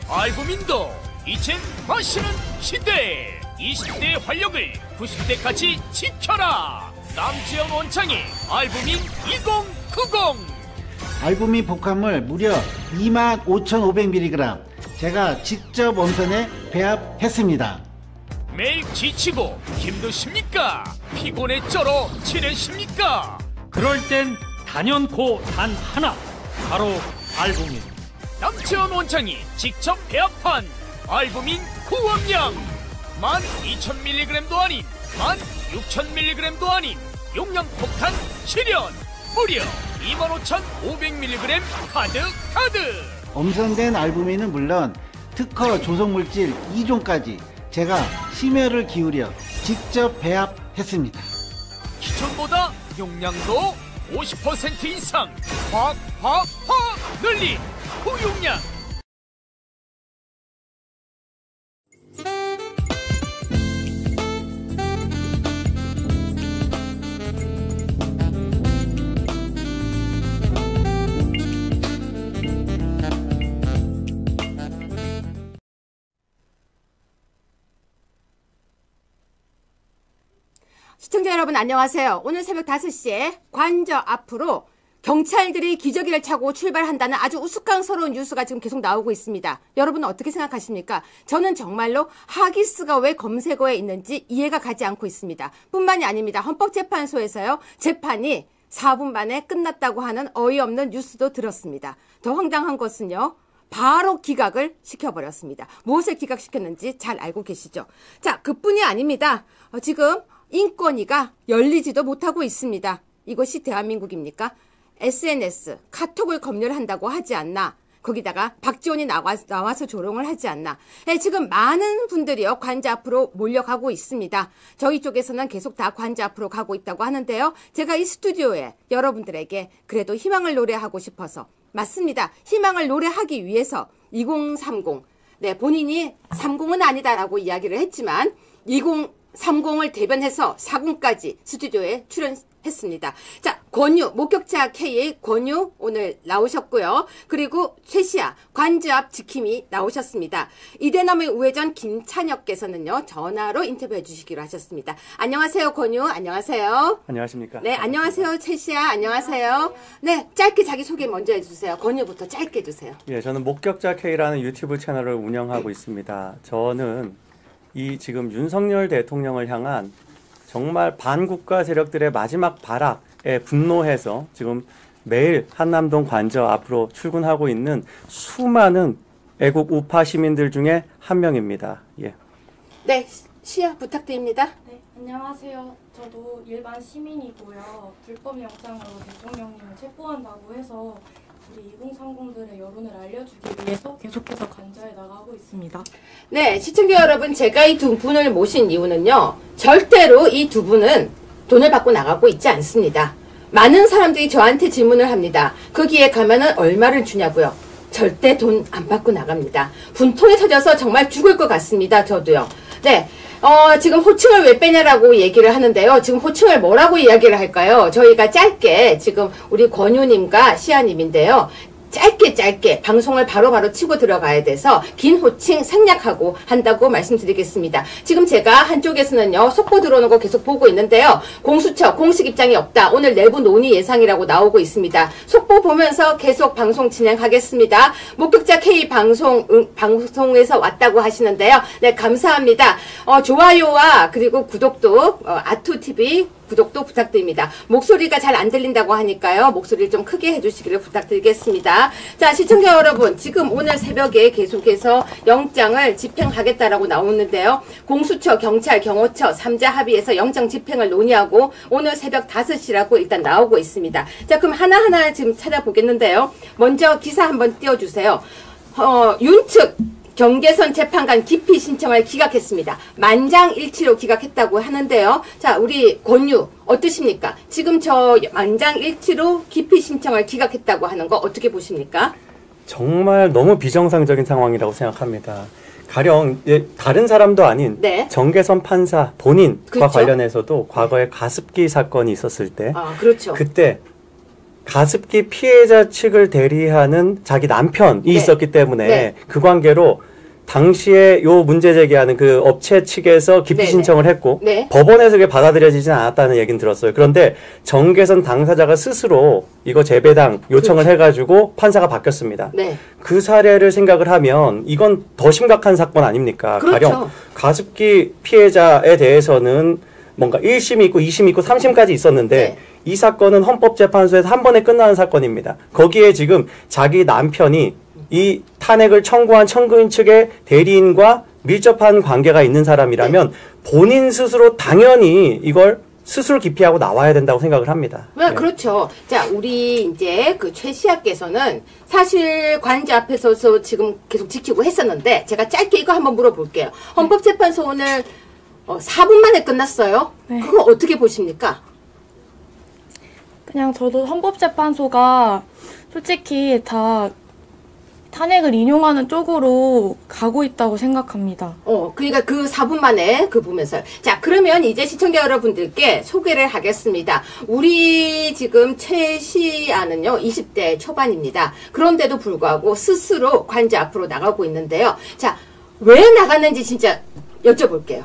알부민도 이젠 마시는 시대. 20대의 활력을 90대까지 지켜라. 남지영 원창의 알부민 2090. 알부민 복합물 무려 25,500mg 제가 직접 원편에 배합했습니다. 매일 지치고 힘드십니까? 피곤에 쩔어 지내십니까? 그럴 땐 단연코 단 하나, 바로 알부민. 남지원 원장이 직접 배합한 알부민 구원량 12,000mg도 아닌 16,000mg도 아닌 용량 폭탄 실현 무려 25,500mg 가득. 엄선된 알부민은 물론 특허 조성물질 2종까지 제가 심혈을 기울여 직접 배합했습니다. 기존보다 용량도 50% 이상 확 늘린 고용량. 시청자 여러분 안녕하세요. 오늘 새벽 5시에 관저 앞으로 경찰들이 기저귀를 차고 출발한다는 아주 우스꽝스러운 뉴스가 지금 계속 나오고 있습니다. 여러분은 어떻게 생각하십니까? 저는 정말로 하기스가 왜 검색어에 있는지 이해가 가지 않고 있습니다. 뿐만이 아닙니다. 헌법재판소에서요, 재판이 4분 만에 끝났다고 하는 어이없는 뉴스도 들었습니다. 더 황당한 것은요, 바로 기각을 시켜버렸습니다. 무엇을 기각시켰는지 잘 알고 계시죠? 자, 그뿐이 아닙니다. 지금 인권위가 열리지도 못하고 있습니다. 이것이 대한민국입니까? SNS, 카톡을 검열한다고 하지 않나? 거기다가 박지원이 나와서 조롱을 하지 않나? 지금 많은 분들이요, 관저 앞으로 몰려가고 있습니다. 저희 쪽에서는 계속 다 관저 앞으로 가고 있다고 하는데요. 제가 이 스튜디오에 여러분들에게 그래도 희망을 노래하고 싶어서, 맞습니다. 희망을 노래하기 위해서 2030, 네, 본인이 30은 아니다라고 이야기를 했지만 2030을 대변해서 40까지 스튜디오에 출연했습니다. 자, 권유, 목격자 K의 권유 오늘 나오셨고요. 그리고 최시아, 관저 앞 지킴이 나오셨습니다. 이대남의 우회전 김찬혁께서는요, 전화로 인터뷰해 주시기로 하셨습니다. 안녕하세요, 권유. 안녕하세요. 안녕하십니까. 네, 안녕하세요, 최시아. 안녕하세요. 네, 짧게 자기소개 먼저 해주세요. 권유부터 짧게 해주세요. 예, 저는 목격자 K라는 유튜브 채널을 운영하고 있습니다. 저는 이 지금 윤석열 대통령을 향한 정말 반국가 세력들의 마지막 발악에 분노해서 지금 매일 한남동 관저 앞으로 출근하고 있는 수많은 애국 우파 시민들 중에 한 명입니다. 예. 네, 시아 부탁드립니다. 네, 안녕하세요. 저도 일반 시민이고요. 불법 영장으로 대통령님을 체포한다고 해서 우리 2030들의 여론을 알려주기 위해서 계속해서 관저에 나가고 있습니다. 네, 시청자 여러분, 제가 이 두 분을 모신 이유는요, 절대로 이 두 분은 돈을 받고 나가고 있지 않습니다. 많은 사람들이 저한테 질문을 합니다. 거기에 가면은 얼마를 주냐고요. 절대 돈 안 받고 나갑니다. 분통이 터져서 정말 죽을 것 같습니다. 저도요. 네. 지금 호칭을 왜 빼냐라고 얘기를 하는데요. 지금 호칭을 뭐라고 이야기를 할까요? 저희가 짧게 지금 우리 권유님과 시아님인데요. 짧게 방송을 바로바로 치고 들어가야 돼서 긴 호칭 생략하고 한다고 말씀드리겠습니다. 지금 제가 한쪽에서는요, 속보 들어오는 거 계속 보고 있는데요. 공수처 공식 입장이 없다. 오늘 내부 논의 예상이라고 나오고 있습니다. 속보 보면서 계속 방송 진행하겠습니다. 목격자 K 방송에서 왔다고 하시는데요. 네, 감사합니다. 좋아요와 그리고 구독도 아투TV 구독도 부탁드립니다. 목소리가 잘 안 들린다고 하니까요. 목소리를 좀 크게 해주시기를 부탁드리겠습니다. 자, 시청자 여러분, 지금 오늘 새벽에 계속해서 영장을 집행하겠다라고 나오는데요. 공수처, 경찰, 경호처 3자 합의해서 영장 집행을 논의하고 오늘 새벽 5시라고 일단 나오고 있습니다. 자, 그럼 하나하나 지금 찾아보겠는데요. 먼저 기사 한번 띄워주세요. 윤측 경계선 재판관 기피 신청을 기각했습니다. 만장일치로 기각했다고 하는데요. 자, 우리 권유 어떠십니까? 지금 저 만장일치로 기피 신청을 기각했다고 하는 거 어떻게 보십니까? 정말 너무 비정상적인 상황이라고 생각합니다. 가령 다른 사람도 아닌 네. 정계선 판사 본인과 그렇죠? 관련해서도 과거에 가습기 사건이 있었을 때 그렇죠. 그때 가습기 피해자 측을 대리하는 자기 남편이 네. 있었기 때문에 네. 그 관계로 당시에 요 문제 제기하는 그 업체 측에서 기피 네네. 신청을 했고 네. 법원에서 그게 받아들여지진 않았다는 얘기는 들었어요. 그런데 정계선 당사자가 스스로 이거 재배당 요청을 해가지고 판사가 바뀌었습니다. 네. 그 사례를 생각을 하면 이건 더 심각한 사건 아닙니까? 그렇죠. 가령 가습기 피해자에 대해서는 뭔가 1심이 있고 2심이 있고 3심까지 있었는데 네. 이 사건은 헌법재판소에서 한 번에 끝나는 사건입니다. 거기에 지금 자기 남편이 이 탄핵을 청구한 청구인 측의 대리인과 밀접한 관계가 있는 사람이라면 본인 스스로 당연히 이걸 스스로 기피하고 나와야 된다고 생각을 합니다. 네, 그렇죠. 자, 우리 이제 그 최시아께서는 사실 관제 앞에서 지금 계속 지키고 했었는데 제가 짧게 이거 한번 물어볼게요. 헌법재판소 오늘 4분 만에 끝났어요. 네. 그거 어떻게 보십니까? 그냥 저도 헌법재판소가 솔직히 다 탄핵을 인용하는 쪽으로 가고 있다고 생각합니다. 그러니까 그 4분 만에 그 보면서요. 자, 그러면 이제 시청자 여러분들께 소개를 하겠습니다. 우리 지금 최시아는요, 20대 초반입니다. 그런데도 불구하고 스스로 관제 앞으로 나가고 있는데요. 자, 왜 나갔는지 진짜 여쭤볼게요.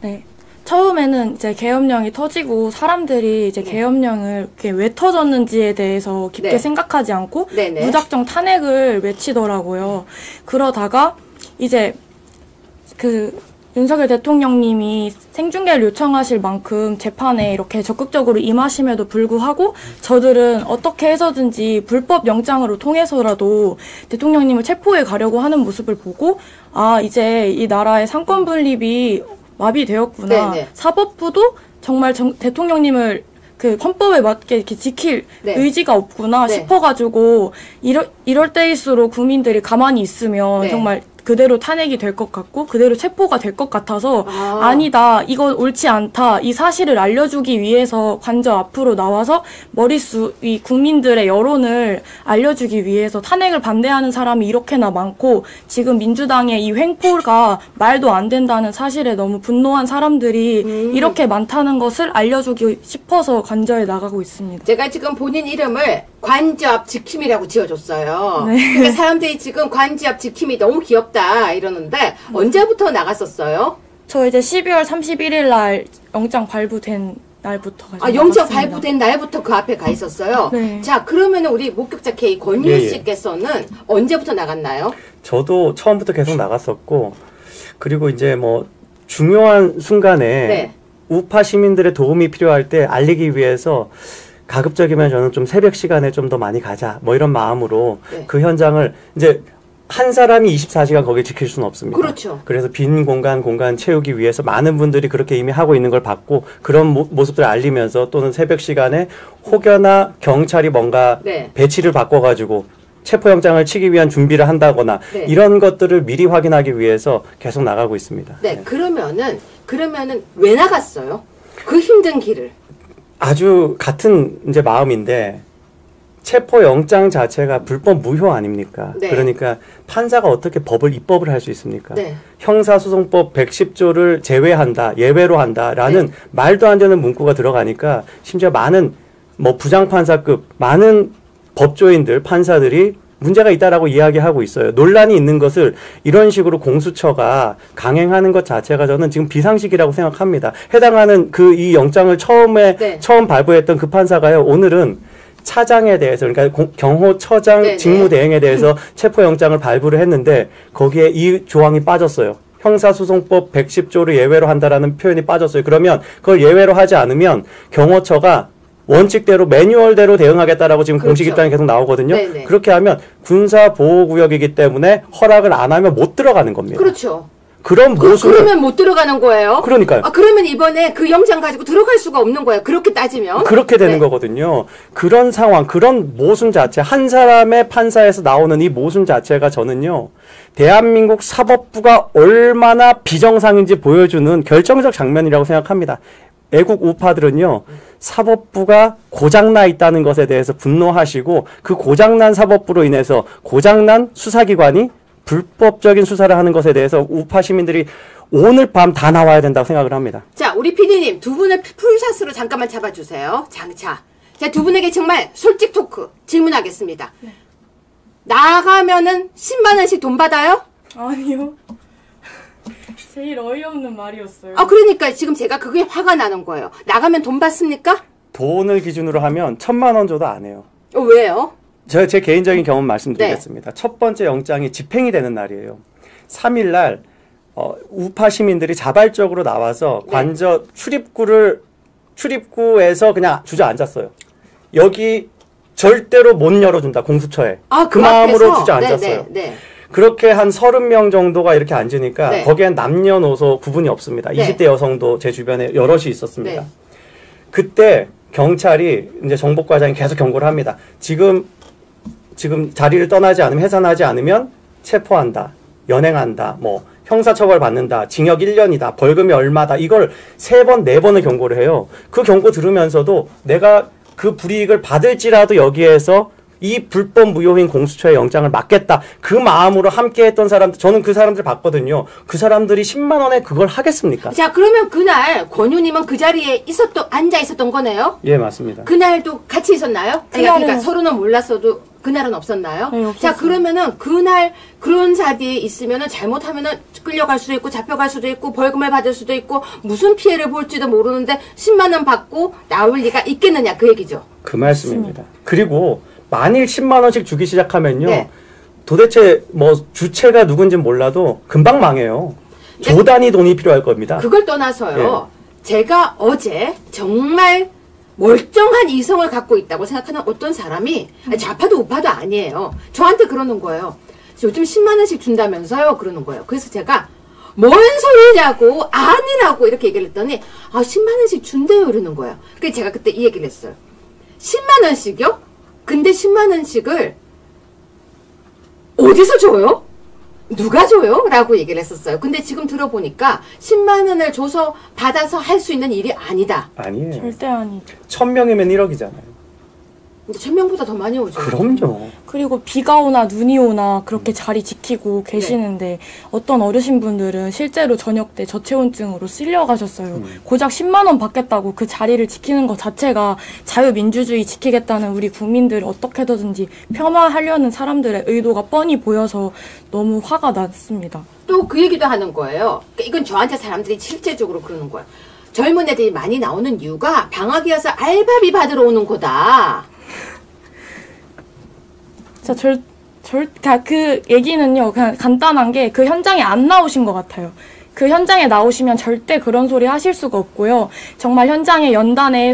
네. 처음에는 이제 계엄령이 터지고 사람들이 이제 계엄령을 이렇게 왜 터졌는지에 대해서 깊게 네. 생각하지 않고 네네. 무작정 탄핵을 외치더라고요. 그러다가 이제 그 윤석열 대통령님이 생중계를 요청하실 만큼 재판에 이렇게 적극적으로 임하심에도 불구하고 저들은 어떻게 해서든지 불법 영장으로 통해서라도 대통령님을 체포해 가려고 하는 모습을 보고 아, 이제 이 나라의 상권 분립이 마비되었구나. 네네. 사법부도 정말 대통령님을 그 헌법에 맞게 이렇게 지킬 네. 의지가 없구나 네. 싶어가지고 이럴 때일수록 국민들이 가만히 있으면 네. 정말 그대로 탄핵이 될 것 같고 그대로 체포가 될 것 같아서 아니다 이건 옳지 않다 이 사실을 알려주기 위해서 관저 앞으로 나와서 이 국민들의 여론을 알려주기 위해서 탄핵을 반대하는 사람이 이렇게나 많고 지금 민주당의 이 횡포가 말도 안 된다는 사실에 너무 분노한 사람들이 이렇게 많다는 것을 알려주기 싶어서 관저에 나가고 있습니다. 제가 지금 본인 이름을 관저 앞 지킴이라고 지어줬어요. 네. 그러니까 사람들이 지금 관저 앞 지킴이 너무 귀엽다 이러는데 언제부터 나갔었어요? 저 이제 12월 31일 날 영장 발부된 날부터 영장 발부된 날부터 그 앞에 가 있었어요. 네. 자, 그러면 우리 목격자 K 권유 예, 예. 씨께서는 언제부터 나갔나요? 저도 처음부터 계속 나갔었고 그리고 이제 뭐 중요한 순간에 네. 우파 시민들의 도움이 필요할 때 알리기 위해서 가급적이면 저는 좀 새벽 시간에 좀 더 많이 가자 뭐 이런 마음으로 네. 그 현장을 이제 한 사람이 24시간 거기 지킬 수는 없습니다. 그렇죠. 그래서 빈 공간 채우기 위해서 많은 분들이 그렇게 이미 하고 있는 걸 봤고 그런 모습들을 알리면서 또는 새벽 시간에 혹여나 경찰이 뭔가 네. 배치를 바꿔가지고 체포영장을 치기 위한 준비를 한다거나 네. 이런 것들을 미리 확인하기 위해서 계속 나가고 있습니다. 네, 그러면은 왜 나갔어요? 그 힘든 길을. 아주 같은 이제 마음인데 체포영장 자체가 불법 무효 아닙니까? 네. 그러니까 판사가 어떻게 입법을 할 수 있습니까? 네. 형사소송법 110조를 제외한다, 예외로 한다라는 네. 말도 안 되는 문구가 들어가니까 심지어 많은 뭐 부장판사급 많은 법조인들, 판사들이 문제가 있다라고 이야기하고 있어요. 논란이 있는 것을 이런 식으로 공수처가 강행하는 것 자체가 저는 지금 비상식이라고 생각합니다. 해당하는 이 영장을 처음 발부했던 그 판사가요, 오늘은 차장에 대해서, 그러니까 경호처장 네네. 직무대행에 대해서 체포영장을 발부를 했는데 거기에 이 조항이 빠졌어요. 형사소송법 110조를 예외로 한다라는 표현이 빠졌어요. 그러면 그걸 예외로 하지 않으면 경호처가 원칙대로 매뉴얼대로 대응하겠다라고 지금 그렇죠. 공식 입장이 계속 나오거든요. 네네. 그렇게 하면 군사보호구역이기 때문에 허락을 안 하면 못 들어가는 겁니다. 그렇죠. 그런 모습을 그러면 못 들어가는 거예요? 그러니까요. 그러면 이번에 그 영장 가지고 들어갈 수가 없는 거예요. 그렇게 따지면. 그렇게 되는 네. 거거든요. 그런 상황, 그런 모순 자체, 한 사람의 판사에서 나오는 이 모순 자체가 저는요, 대한민국 사법부가 얼마나 비정상인지 보여주는 결정적 장면이라고 생각합니다. 애국 우파들은요, 사법부가 고장나 있다는 것에 대해서 분노하시고 그 고장난 사법부로 인해서 고장난 수사기관이 불법적인 수사를 하는 것에 대해서 우파 시민들이 오늘 밤 다 나와야 된다고 생각을 합니다. 자, 우리 PD님 두 분을 풀샷으로 잠깐만 잡아주세요. 자, 자, 두 분에게 정말 솔직 토크 질문하겠습니다. 나가면은 10만 원씩 돈 받아요? 아니요. 제일 어이없는 말이었어요. 아, 그러니까 지금 제가 그게 화가 나는 거예요. 나가면 돈 받습니까? 돈을 기준으로 하면 1,000만 원 줘도 안 해요. 왜요? 제 개인적인 경험 말씀드리겠습니다. 첫 번째 영장이 집행이 되는 날이에요. 3일 날 우파 시민들이 자발적으로 나와서 관저 출입구에서 그냥 주저앉았어요. 여기 절대로 못 열어준다, 공수처에. 아, 그 마음으로 앞에서? 주저앉았어요. 네. 그렇게 한 30명 정도가 이렇게 앉으니까 네. 거기엔 남녀노소 구분이 없습니다. 네. 20대 여성도 제 주변에 여럿이 있었습니다. 네. 그때 경찰이 이제 정복과장이 계속 경고를 합니다. 지금 자리를 떠나지 않으면, 해산하지 않으면 체포한다, 연행한다, 뭐 형사처벌 받는다, 징역 1년이다, 벌금이 얼마다, 이걸 3번, 4번을 경고를 해요. 그 경고 들으면서도 내가 그 불이익을 받을지라도 여기에서 이 불법 무효인 공수처의 영장을 막겠다, 그 마음으로 함께 했던 사람들, 저는 그 사람들 봤거든요. 그 사람들이 10만 원에 그걸 하겠습니까? 자, 그러면 그날 권유님은 그 자리에 앉아 있었던 거네요? 예, 맞습니다. 그날도 같이 있었나요? 그러니까 서로는 몰랐어도 그날은 없었나요? 네, 없었어요. 자, 그러면은 그날 그런 자리에 있으면은 잘못하면은 끌려갈 수도 있고 잡혀갈 수도 있고 벌금을 받을 수도 있고 무슨 피해를 볼지도 모르는데 10만 원 받고 나올 리가 있겠느냐, 그 얘기죠. 그 말씀입니다. 그리고 만일 10만 원씩 주기 시작하면요. 네. 도대체 뭐 주체가 누군지 몰라도 금방 망해요. 조 단위 돈이 필요할 겁니다. 그걸 떠나서요. 제가 어제 정말 멀쩡한 이성을 갖고 있다고 생각하는 어떤 사람이 좌파도 우파도 아니에요. 저한테 그러는 거예요. 요즘 10만 원씩 준다면서요? 그러는 거예요. 그래서 제가 뭔 소리냐고, 아니라고 이렇게 얘기를 했더니 10만 원씩 준대요 이러는 거예요. 그래서 제가 그때 이 얘기를 했어요. 10만 원씩요? 근데 10만 원씩을 어디서 줘요? 누가 줘요? 라고 얘기를 했었어요. 근데 지금 들어보니까 10만 원을 줘서 받아서 할 수 있는 일이 아니다. 아니에요. 절대 아니죠. 1000명이면 1억이잖아요. 근데 1000명보다 더 많이 오죠. 그럼요. 그리고 비가 오나 눈이 오나 그렇게 자리 지키고 계시는데 어떤 어르신분들은 실제로 저녁 때 저체온증으로 쓸려가셨어요. 고작 10만 원 받겠다고 그 자리를 지키는 것 자체가 자유민주주의 지키겠다는 우리 국민들을 어떻게든지 폄하하려는 사람들의 의도가 뻔히 보여서 너무 화가 났습니다. 또 그 얘기도 하는 거예요. 그러니까 이건 저한테 사람들이 실제적으로 그러는 거예요. 젊은 애들이 많이 나오는 이유가 방학이어서 알바비 받으러 오는 거다. 진짜 그 얘기는요, 그냥 간단한 게 그 현장에 안 나오신 것 같아요. 그 현장에 나오시면 절대 그런 소리 하실 수가 없고요. 정말 현장에 연단에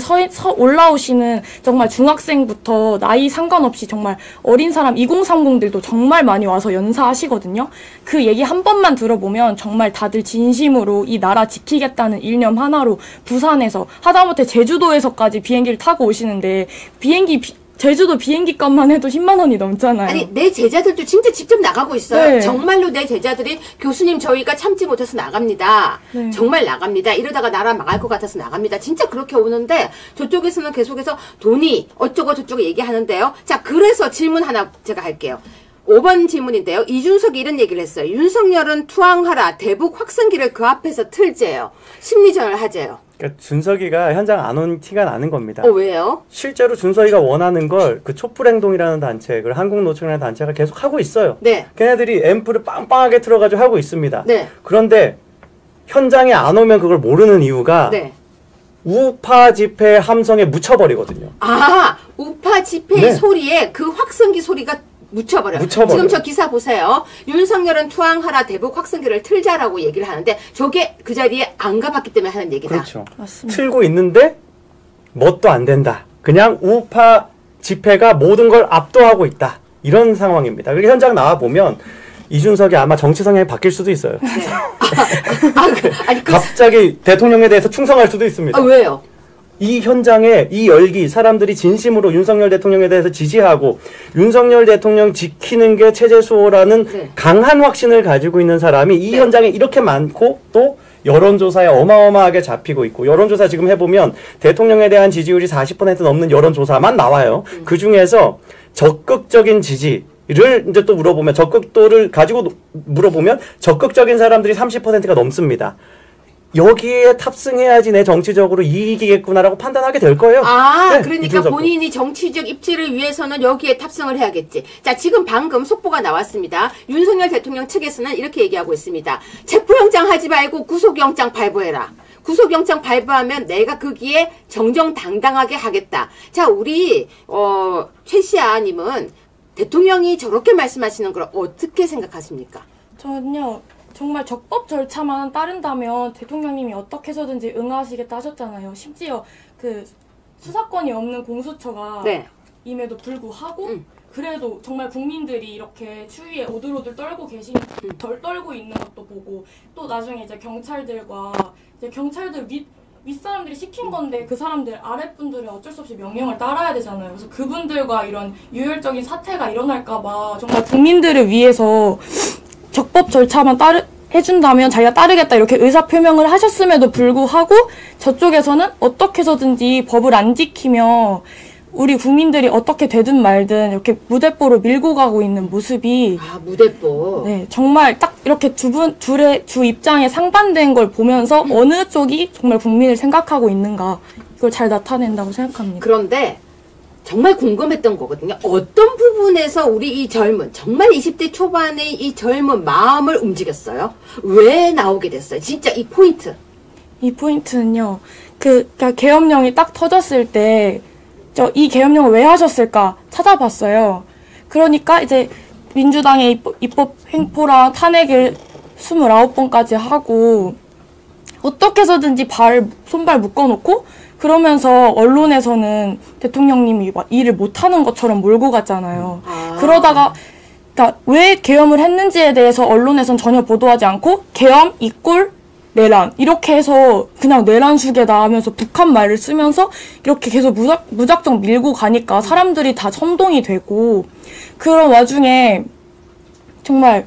올라오시는 정말 중학생부터 나이 상관없이 정말 어린 사람 2030들도 정말 많이 와서 연사하시거든요. 그 얘기 한 번만 들어보면 정말 다들 진심으로 이 나라 지키겠다는 일념 하나로 부산에서 하다못해 제주도에서까지 비행기를 타고 오시는데 제주도 비행기 값만 해도 10만 원이 넘잖아요. 아니, 내 제자들도 진짜 직접 나가고 있어요. 네. 정말로 내 제자들이 교수님 저희가 참지 못해서 나갑니다. 네. 정말 나갑니다. 이러다가 나라 망할 것 같아서 나갑니다. 진짜 그렇게 오는데 저쪽에서는 계속해서 돈이 어쩌고 저쩌고 얘기하는데요. 자, 그래서 질문 하나 제가 할게요. 5번 질문인데요. 이준석이 이런 얘기를 했어요. 윤석열은 투항하라. 대북 확성기를 그 앞에서 틀재요. 심리전을 하재요. 그러니까 준석이가 현장 안 온 티가 나는 겁니다. 왜요? 실제로 준석이가 원하는 걸 그 촛불행동이라는 단체, 그 한국노총이라는 단체가 계속 하고 있어요. 네. 걔네들이 앰프를 빵빵하게 틀어가지고 하고 있습니다. 네. 그런데 현장에 안 오면 그걸 모르는 이유가 네. 우파 집회 함성에 묻혀버리거든요. 우파 집회의 네. 소리에 그 확성기 소리가 묻혀버려요. 지금 저 기사 보세요. 윤석열은 투항하라 대북 확성기를 틀자라고 얘기를 하는데 저게 그 자리에 안 가봤기 때문에 하는 얘기다. 그렇죠. 맞습니다. 틀고 있는데 뭣도 안 된다. 그냥 우파 집회가 모든 걸 압도하고 있다. 이런 상황입니다. 그리고 현장 나와보면 이준석이 아마 정치 성향이 바뀔 수도 있어요. 네. 갑자기 대통령에 대해서 충성할 수도 있습니다. 왜요? 이 현장에 이 열기, 사람들이 진심으로 윤석열 대통령에 대해서 지지하고 윤석열 대통령 지키는 게 체제 수호라는 네. 강한 확신을 가지고 있는 사람이 이 현장에 이렇게 많고 또 여론조사에 어마어마하게 잡히고 있고, 여론조사 지금 해보면 대통령에 대한 지지율이 40% 넘는 여론조사만 나와요. 그 중에서 적극적인 지지를 이제 또 물어보면, 적극도를 가지고 물어보면 적극적인 사람들이 30%가 넘습니다. 여기에 탑승해야지 내 정치적으로 이익이겠구나라고 판단하게 될 거예요. 네, 그러니까 이준석 본인이 정치적 입지를 위해서는 여기에 탑승을 해야겠지. 자, 지금 방금 속보가 나왔습니다. 윤석열 대통령 측에서는 이렇게 얘기하고 있습니다. 체포영장 하지 말고 구속영장 발부해라. 구속영장 발부하면 내가 거기에 정정당당하게 하겠다. 자, 우리 최시아님은 대통령이 저렇게 말씀하시는 걸 어떻게 생각하십니까? 저는요, 정말 적법 절차만 따른다면 대통령님이 어떻게 해서든지 응하시겠다 하셨잖아요. 심지어 그 수사권이 없는 공수처가 네. 임에도 불구하고 그래도 정말 국민들이 이렇게 추위에 오들오들 떨고 떨고 있는 것도 보고, 또 나중에 이제 경찰들과 이제 경찰들 윗사람들이 시킨 건데 그 사람들 아랫분들은 어쩔 수 없이 명령을 따라야 되잖아요. 그래서 그분들과 이런 유혈적인 사태가 일어날까봐 정말 국민들을 위해서 적법 절차만 해준다면 자기가 따르겠다 이렇게 의사표명을 하셨음에도 불구하고 저쪽에서는 어떻게 해서든지 법을 안 지키며 우리 국민들이 어떻게 되든 말든 이렇게 무대뽀로 밀고 가고 있는 모습이 무대뽀. 네, 정말 딱 이렇게 둘의 주 입장에 상반된 걸 보면서 어느 쪽이 정말 국민을 생각하고 있는가 이걸 잘 나타낸다고 생각합니다. 그런데 정말 궁금했던 거거든요. 어떤 부분에서 우리 이 젊은, 정말 20대 초반의 이 젊은 마음을 움직였어요? 왜 나오게 됐어요? 진짜 이 포인트. 이 포인트는요, 그러니까 계엄령이 딱 터졌을 때, 이 계엄령을 왜 하셨을까 찾아봤어요. 그러니까 이제 민주당의 입법 횡포랑 탄핵을 29번까지 하고, 어떻게 해서든지 손발 묶어놓고, 그러면서 언론에서는 대통령님이 일을 못하는 것처럼 몰고 갔잖아요. 그러다가 그러니까 왜 계엄을 했는지에 대해서 언론에선 전혀 보도하지 않고 계엄 이꼴 내란 이렇게 해서 그냥 내란수계다 하면서 북한 말을 쓰면서 이렇게 계속 무작정 밀고 가니까 사람들이 다 선동이 되고, 그런 와중에 정말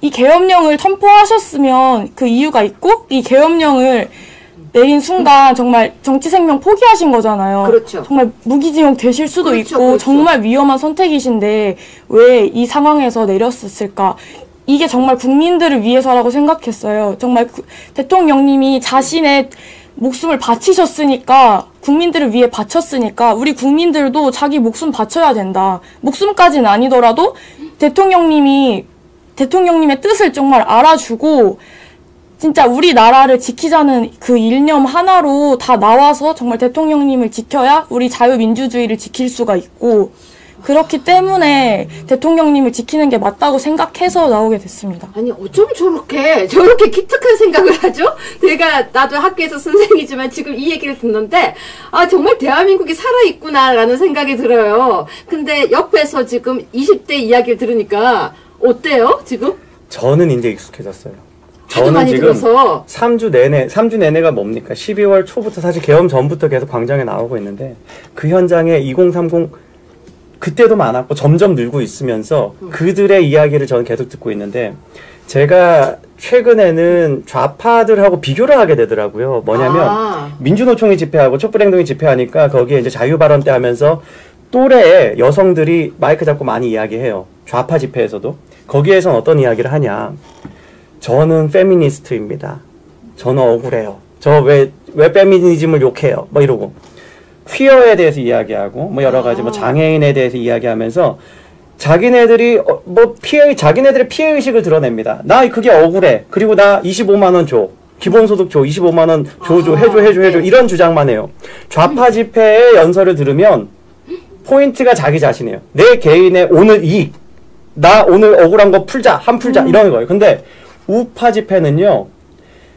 이 계엄령을 선포하셨으면 그 이유가 있고, 이 계엄령을 내린 순간 정말 정치 생명 포기하신 거잖아요. 그렇죠. 정말 무기징역 되실 수도 그렇죠, 있고 그렇죠. 정말 위험한 선택이신데 왜 이 상황에서 내렸을까? 이게 정말 국민들을 위해서라고 생각했어요. 정말 대통령님이 자신의 목숨을 바치셨으니까, 국민들을 위해 바쳤으니까 우리 국민들도 자기 목숨 바쳐야 된다. 목숨까지는 아니더라도 대통령님의 뜻을 정말 알아주고 진짜 우리나라를 지키자는 그 일념 하나로 다 나와서 정말 대통령님을 지켜야 우리 자유민주주의를 지킬 수가 있고, 그렇기 때문에 대통령님을 지키는 게 맞다고 생각해서 나오게 됐습니다. 아니, 어쩜 저렇게 기특한 생각을 하죠? 나도 학교에서 선생이지만 지금 이 얘기를 듣는데, 정말 대한민국이 살아있구나라는 생각이 들어요. 근데 옆에서 지금 20대 이야기를 들으니까 어때요, 지금? 저는 이제 익숙해졌어요. 저는 많이 지금 들어서 3주 내내가 뭡니까? 12월 초부터 사실 계엄 전부터 계속 광장에 나오고 있는데, 그 현장에 2030 그때도 많았고 점점 늘고 있으면서 그들의 이야기를 저는 계속 듣고 있는데, 제가 최근에는 좌파들하고 비교를 하게 되더라고요. 뭐냐면 민주노총이 집회하고 촛불행동이 집회하니까 거기에 이제 자유발언 때 하면서 또래의 여성들이 마이크 잡고 많이 이야기해요. 좌파 집회에서도. 거기에선 어떤 이야기를 하냐. 저는 페미니스트입니다. 저는 억울해요. 저 왜 페미니즘을 욕해요. 뭐 이러고. 퀴어에 대해서 이야기하고, 뭐 여러 가지, 뭐 장애인에 대해서 이야기하면서 자기네들이, 자기네들의 피해의식을 드러냅니다. 나 그게 억울해. 그리고 나 25만원 줘. 기본소득 줘. 25만원 줘. 해줘. 이런 주장만 해요. 좌파 집회의 연설을 들으면 포인트가 자기 자신이에요. 내 개인의 오늘 이익. 나 오늘 억울한 거 풀자. 이런 거예요. 근데 우파 집회는요,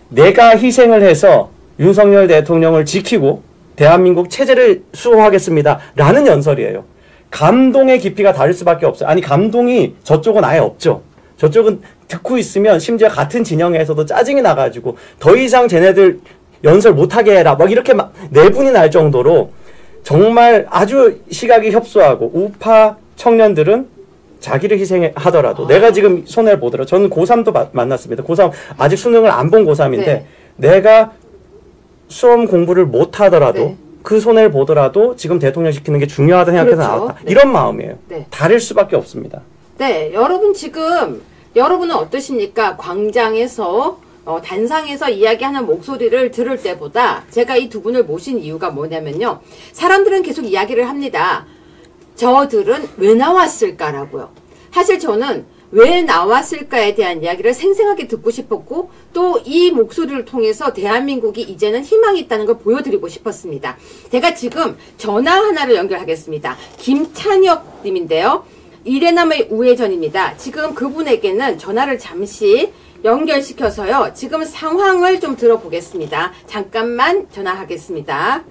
내가 희생을 해서 윤석열 대통령을 지키고 대한민국 체제를 수호하겠습니다. 라는 연설이에요. 감동의 깊이가 다를 수밖에 없어요. 아니, 감동이 저쪽은 아예 없죠. 저쪽은 듣고 있으면 심지어 같은 진영에서도 짜증이 나가지고 더 이상 쟤네들 연설 못하게 해라. 막 이렇게 내분이 날 정도로 정말 아주 시각이 협소하고, 우파 청년들은 자기를 희생하더라도 내가 지금 손해를 보더라도, 저는 고3도 만났습니다. 고3 아직 수능을 안 본 고3인데 네. 내가 수험 공부를 못하더라도 네. 그 손해를 보더라도 지금 대통령 시키는 게 중요하다 생각해서 그렇죠. 나왔다. 네. 이런 마음이에요. 네. 다를 수밖에 없습니다. 여러분은 어떠십니까? 광장에서 단상에서 이야기하는 목소리를 들을 때보다 제가 이 두 분을 모신 이유가 뭐냐면요. 사람들은 계속 이야기를 합니다. 저들은 왜 나왔을까라고요. 사실 저는 왜 나왔을까에 대한 이야기를 생생하게 듣고 싶었고 또 이 목소리를 통해서 대한민국이 이제는 희망이 있다는 걸 보여드리고 싶었습니다. 제가 지금 전화 하나를 연결하겠습니다. 김찬혁 님인데요. 이대남의 우회전입니다. 지금 그분에게는 전화를 잠시 연결시켜서요. 지금 상황을 좀 들어보겠습니다. 잠깐만 전화하겠습니다.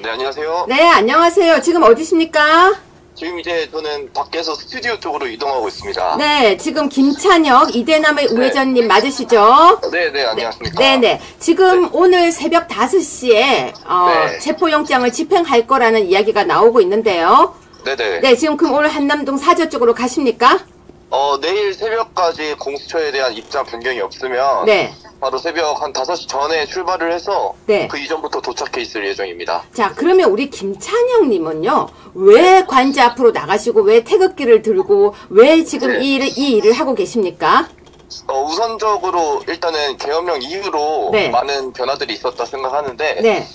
네, 안녕하세요. 네, 안녕하세요. 지금 어디십니까? 지금 이제 저는 밖에서 스튜디오 쪽으로 이동하고 있습니다. 네, 지금 김찬혁 이대남의 우회전님 맞으시죠? 네, 안녕하십니까. 네네. 지금 오늘 새벽 5시에 네. 체포영장을 집행할 거라는 이야기가 나오고 있는데요. 네네. 네, 지금 그럼 오늘 한남동 사저 쪽으로 가십니까? 내일 새벽까지 공수처에 대한 입장 변경이 없으면 네. 바로 새벽 한 5시 전에 출발을 해서 네. 그 이전부터 도착해 있을 예정입니다. 자, 그러면 우리 김찬혁님은요, 왜 관제 앞으로 나가시고, 왜 태극기를 들고, 왜 지금 네. 이 일을 하고 계십니까? 우선적으로 일단은 계엄령 이후로 네. 많은 변화들이 있었다 생각하는데 네.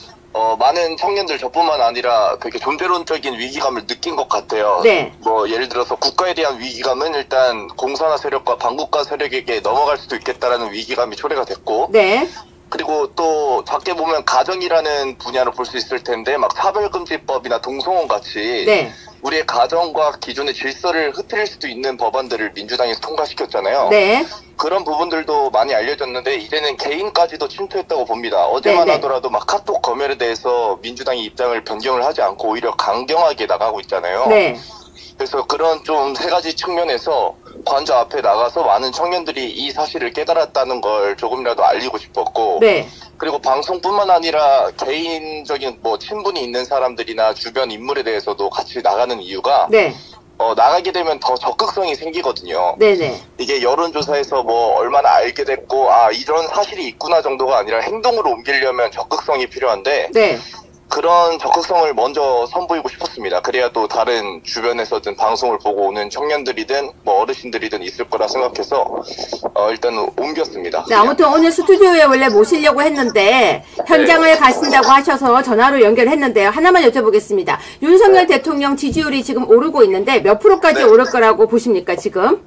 많은 청년들 저뿐만 아니라 그렇게 존재론적인 위기감을 느낀 것 같아요. 네. 뭐 예를 들어서 국가에 대한 위기감은 일단 공산화 세력과 반국가 세력에게 넘어갈 수도 있겠다라는 위기감이 초래가 됐고, 네. 그리고 또 작게 보면 가정이라는 분야로 볼 수 있을 텐데 막 차별금지법이나 동성혼 같이 네. 우리의 가정과 기존의 질서를 흐트릴 수도 있는 법안들을 민주당에서 통과시켰잖아요. 네. 그런 부분들도 많이 알려졌는데 이제는 개인까지도 침투했다고 봅니다. 어제만 네네. 하더라도 막 카톡 검열에 대해서 민주당이 입장을 변경을 하지 않고 오히려 강경하게 나가고 있잖아요. 네. 그래서 그런 좀 세 가지 측면에서 관저 앞에 나가서 많은 청년들이 이 사실을 깨달았다는 걸 조금이라도 알리고 싶었고, 네. 그리고 방송뿐만 아니라 개인적인 뭐 친분이 있는 사람들이나 주변 인물에 대해서도 같이 나가는 이유가 네. 나가게 되면 더 적극성이 생기거든요. 네네. 이게 여론조사에서 뭐 얼마나 알게 됐고 이런 사실이 있구나 정도가 아니라 행동으로 옮기려면 적극성이 필요한데 네. 그런 적극성을 먼저 선보이고 싶었습니다. 그래야 또 다른 주변에서든 방송을 보고 오는 청년들이든 뭐 어르신들이든 있을 거라 생각해서 일단 옮겼습니다. 네, 아무튼 오늘 스튜디오에 원래 모시려고 했는데 현장을 가신다고 하셔서 전화로 연결했는데요. 하나만 여쭤보겠습니다. 윤석열 대통령 지지율이 지금 오르고 있는데 몇 프로까지 오를 거라고 보십니까 지금?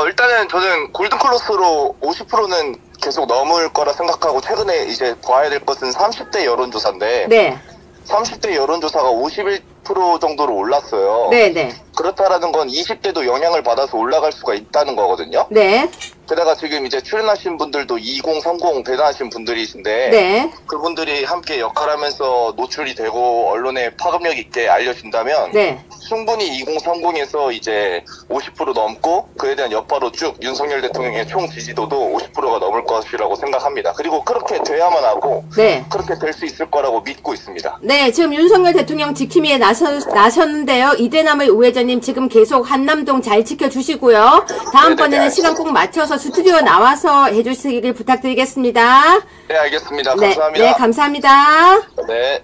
일단은 저는 골든클로스로 50%는 계속 넘을 거라 생각하고 최근에 이제 봐야 될 것은 30대 여론조사인데 네. 30대 여론조사가 51% 정도로 올랐어요. 네네. 그렇다라는 건 20대도 영향을 받아서 올라갈 수가 있다는 거거든요. 네. 게다가 지금 이제 출연하신 분들도 2030 대단하신 분들이신데 네. 그분들이 함께 역할하면서 노출이 되고 언론에 파급력 있게 알려진다면 네. 충분히 2030에서 이제 50% 넘고 그에 대한 여파로 쭉 윤석열 대통령의 총 지지도도 50%가 넘을 것이라고 생각합니다. 그리고 그렇게 돼야만 하고 네. 그렇게 될 수 있을 거라고 믿고 있습니다. 네, 지금 윤석열 대통령 지킴이에 나섰는데요. 이대남의 우회전님 지금 계속 한남동 잘 지켜주시고요. 다음번에는 시간 꼭 맞춰서 스튜디오 나와서 해주시길 부탁드리겠습니다. 네, 알겠습니다. 네, 감사합니다. 네, 감사합니다. 네.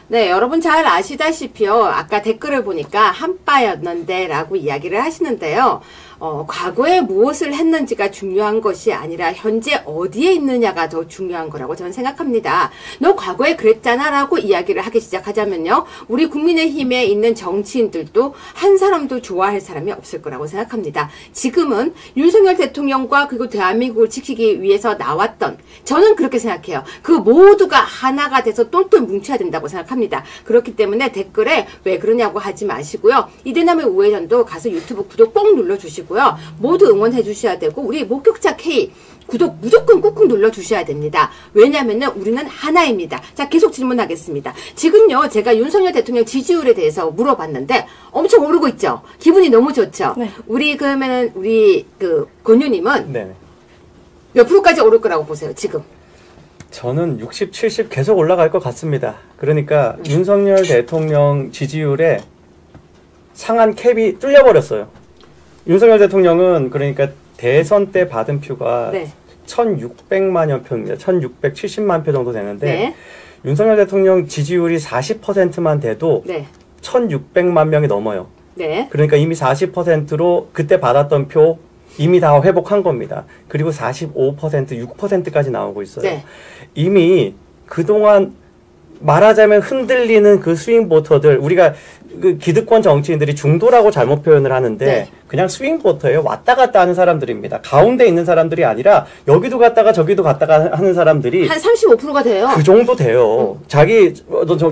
네, 여러분 잘 아시다시피요. 아까 댓글을 보니까 한빠였는데 라고 이야기를 하시는데요. 과거에 무엇을 했는지가 중요한 것이 아니라 현재 어디에 있느냐가 더 중요한 거라고 저는 생각합니다. 너 과거에 그랬잖아 라고 이야기를 하기 시작하자면요. 우리 국민의힘에 있는 정치인들도 한 사람도 좋아할 사람이 없을 거라고 생각합니다. 지금은 윤석열 대통령과 그리고 대한민국을 지키기 위해서 나왔던, 저는 그렇게 생각해요. 그 모두가 하나가 돼서 똘똘 뭉쳐야 된다고 생각합니다. 그렇기 때문에 댓글에 왜 그러냐고 하지 마시고요. 이대남의 우회전도 가서 유튜브 구독 꼭 눌러주시고요. 모두 응원해 주셔야 되고 우리 목격자 K 구독 무조건 꾹꾹 눌러주셔야 됩니다. 왜냐하면 우리는 하나입니다. 자, 계속 질문하겠습니다. 지금요, 제가 윤석열 대통령 지지율에 대해서 물어봤는데 엄청 오르고 있죠? 기분이 너무 좋죠? 네. 그러면은 우리 권유님은 네. 몇 프로까지 오를 거라고 보세요, 지금? 저는 60, 70 계속 올라갈 것 같습니다. 그러니까 윤석열 대통령 지지율에 상한 캡이 뚫려버렸어요. 윤석열 대통령은 그러니까 대선 때 받은 표가 네. 1600만여 표입니다. 1670만 표 정도 되는데 네. 윤석열 대통령 지지율이 40%만 돼도 네. 1600만 명이 넘어요. 네. 그러니까 이미 40%로 그때 받았던 표 이미 다 회복한 겁니다. 그리고 45%, 6%까지 나오고 있어요. 네. 이미 그동안 말하자면 흔들리는 그 스윙 보터들, 우리가 그 기득권 정치인들이 중도라고 잘못 표현을 하는데 네. 그냥 스윙 보터예요. 왔다 갔다 하는 사람들입니다. 가운데 있는 사람들이 아니라 여기도 갔다가 저기도 갔다가 하는 사람들이 한 35%가 돼요. 그 정도 돼요. 자기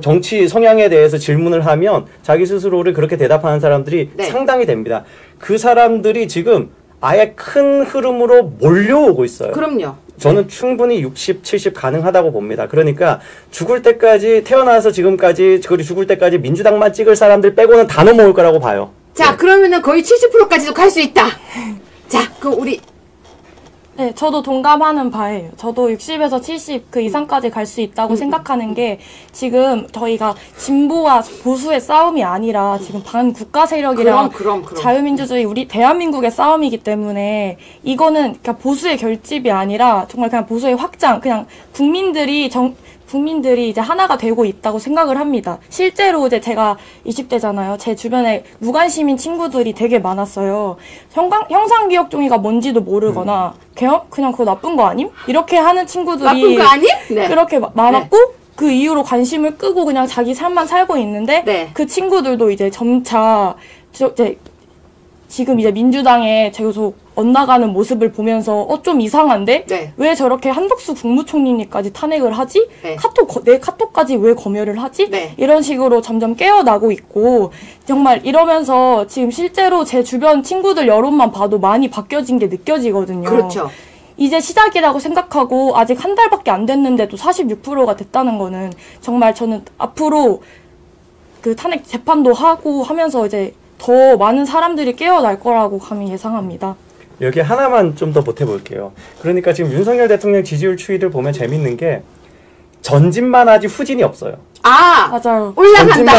정치 성향에 대해서 질문을 하면 자기 스스로를 그렇게 대답하는 사람들이 네. 상당히 됩니다. 그 사람들이 지금 아예 큰 흐름으로 몰려오고 있어요. 그럼요. 저는 충분히 60, 70 가능하다고 봅니다. 그러니까 죽을 때까지 태어나서 지금까지 그리고 죽을 때까지 민주당만 찍을 사람들 빼고는 다 넘어올 거라고 봐요. 자, 그러면은 거의 70%까지도 갈 수 있다. 자, 그럼 우리 네, 저도 동감하는 바예요. 저도 60에서 70 그 이상까지 갈 수 있다고 생각하는 게 지금 저희가 진보와 보수의 싸움이 아니라 지금 반국가 세력이랑 그럼. 자유민주주의 우리 대한민국의 싸움이기 때문에 이거는 그냥 보수의 결집이 아니라 정말 그냥 보수의 확장, 그냥 국민들이 이제 하나가 되고 있다고 생각을 합니다. 실제로 이제 제가 20대잖아요. 제 주변에 무관심인 친구들이 되게 많았어요. 형상기억종이가 뭔지도 모르거나 그냥 그거 나쁜 거 아님? 이렇게 하는 친구들이 나쁜 거 아님? 네. 그렇게 많았고 그 이후로 관심을 끄고 그냥 자기 삶만 살고 있는데 네. 그 친구들도 이제 점차 이제 지금 이제 민주당에 계속 엇나가는 모습을 보면서 좀 이상한데 네. 왜 저렇게 한덕수 국무총리님까지 탄핵을 하지? 네. 내 카톡까지 왜 검열을 하지? 네. 이런 식으로 점점 깨어나고 있고 정말 이러면서 지금 실제로 제 주변 친구들 여론만 봐도 많이 바뀌어진 게 느껴지거든요. 그렇죠. 이제 시작이라고 생각하고 아직 한 달밖에 안 됐는데도 46%가 됐다는 거는 정말 저는 앞으로 그 탄핵 재판도 하고 하면서 이제 더 많은 사람들이 깨어날 거라고 감히 예상합니다. 여기 하나만 좀 더 보태볼게요. 그러니까 지금 윤석열 대통령 지지율 추이를 보면 재밌는 게 전진만 하지 후진이 없어요. 맞아요. 올라간다.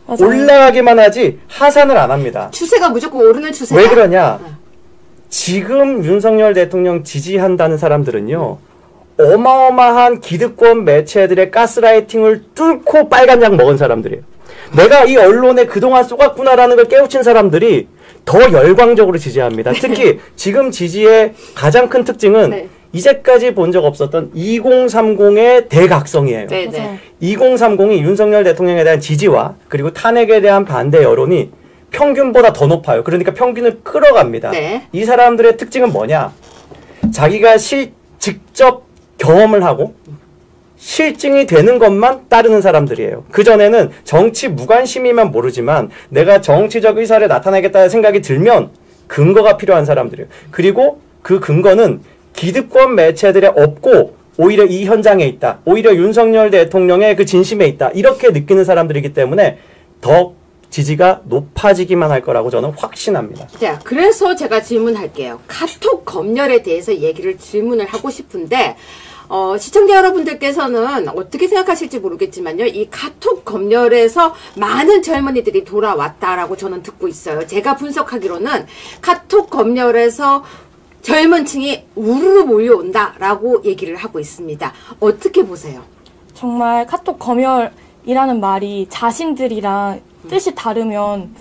맞아요. 올라가기만 하지 하산을 안 합니다. 추세가 무조건 오르는 추세다. 왜 그러냐? 지금 윤석열 대통령 지지한다는 사람들은요. 어마어마한 기득권 매체들의 가스라이팅을 뚫고 빨간약 먹은 사람들이에요. 내가 이 언론에 그동안 쏘갔구나라는 걸 깨우친 사람들이 더 열광적으로 지지합니다. 특히 지금 지지의 가장 큰 특징은 네. 이제까지 본 적 없었던 2030의 대각성이에요. 네. 2030이 윤석열 대통령에 대한 지지와 그리고 탄핵에 대한 반대 여론이 평균보다 더 높아요. 그러니까 평균을 끌어갑니다. 네. 이 사람들의 특징은 뭐냐? 자기가 직접 경험을 하고 실증이 되는 것만 따르는 사람들이에요. 그전에는 정치 무관심이면 모르지만 내가 정치적 의사를 나타내겠다는 생각이 들면 근거가 필요한 사람들이에요. 그리고 그 근거는 기득권 매체들에 없고 오히려 이 현장에 있다. 오히려 윤석열 대통령의 그 진심에 있다. 이렇게 느끼는 사람들이기 때문에 더 지지가 높아지기만 할 거라고 저는 확신합니다. 자, 그래서 제가 질문할게요. 카톡 검열에 대해서 질문을 하고 싶은데 시청자 여러분들께서는 어떻게 생각하실지 모르겠지만요. 이 카톡 검열에서 많은 젊은이들이 돌아왔다라고 저는 듣고 있어요. 제가 분석하기로는 카톡 검열에서 젊은 층이 우르르 몰려온다라고 얘기를 하고 있습니다. 어떻게 보세요? 정말 카톡 검열이라는 말이 자신들이랑 뜻이 다르면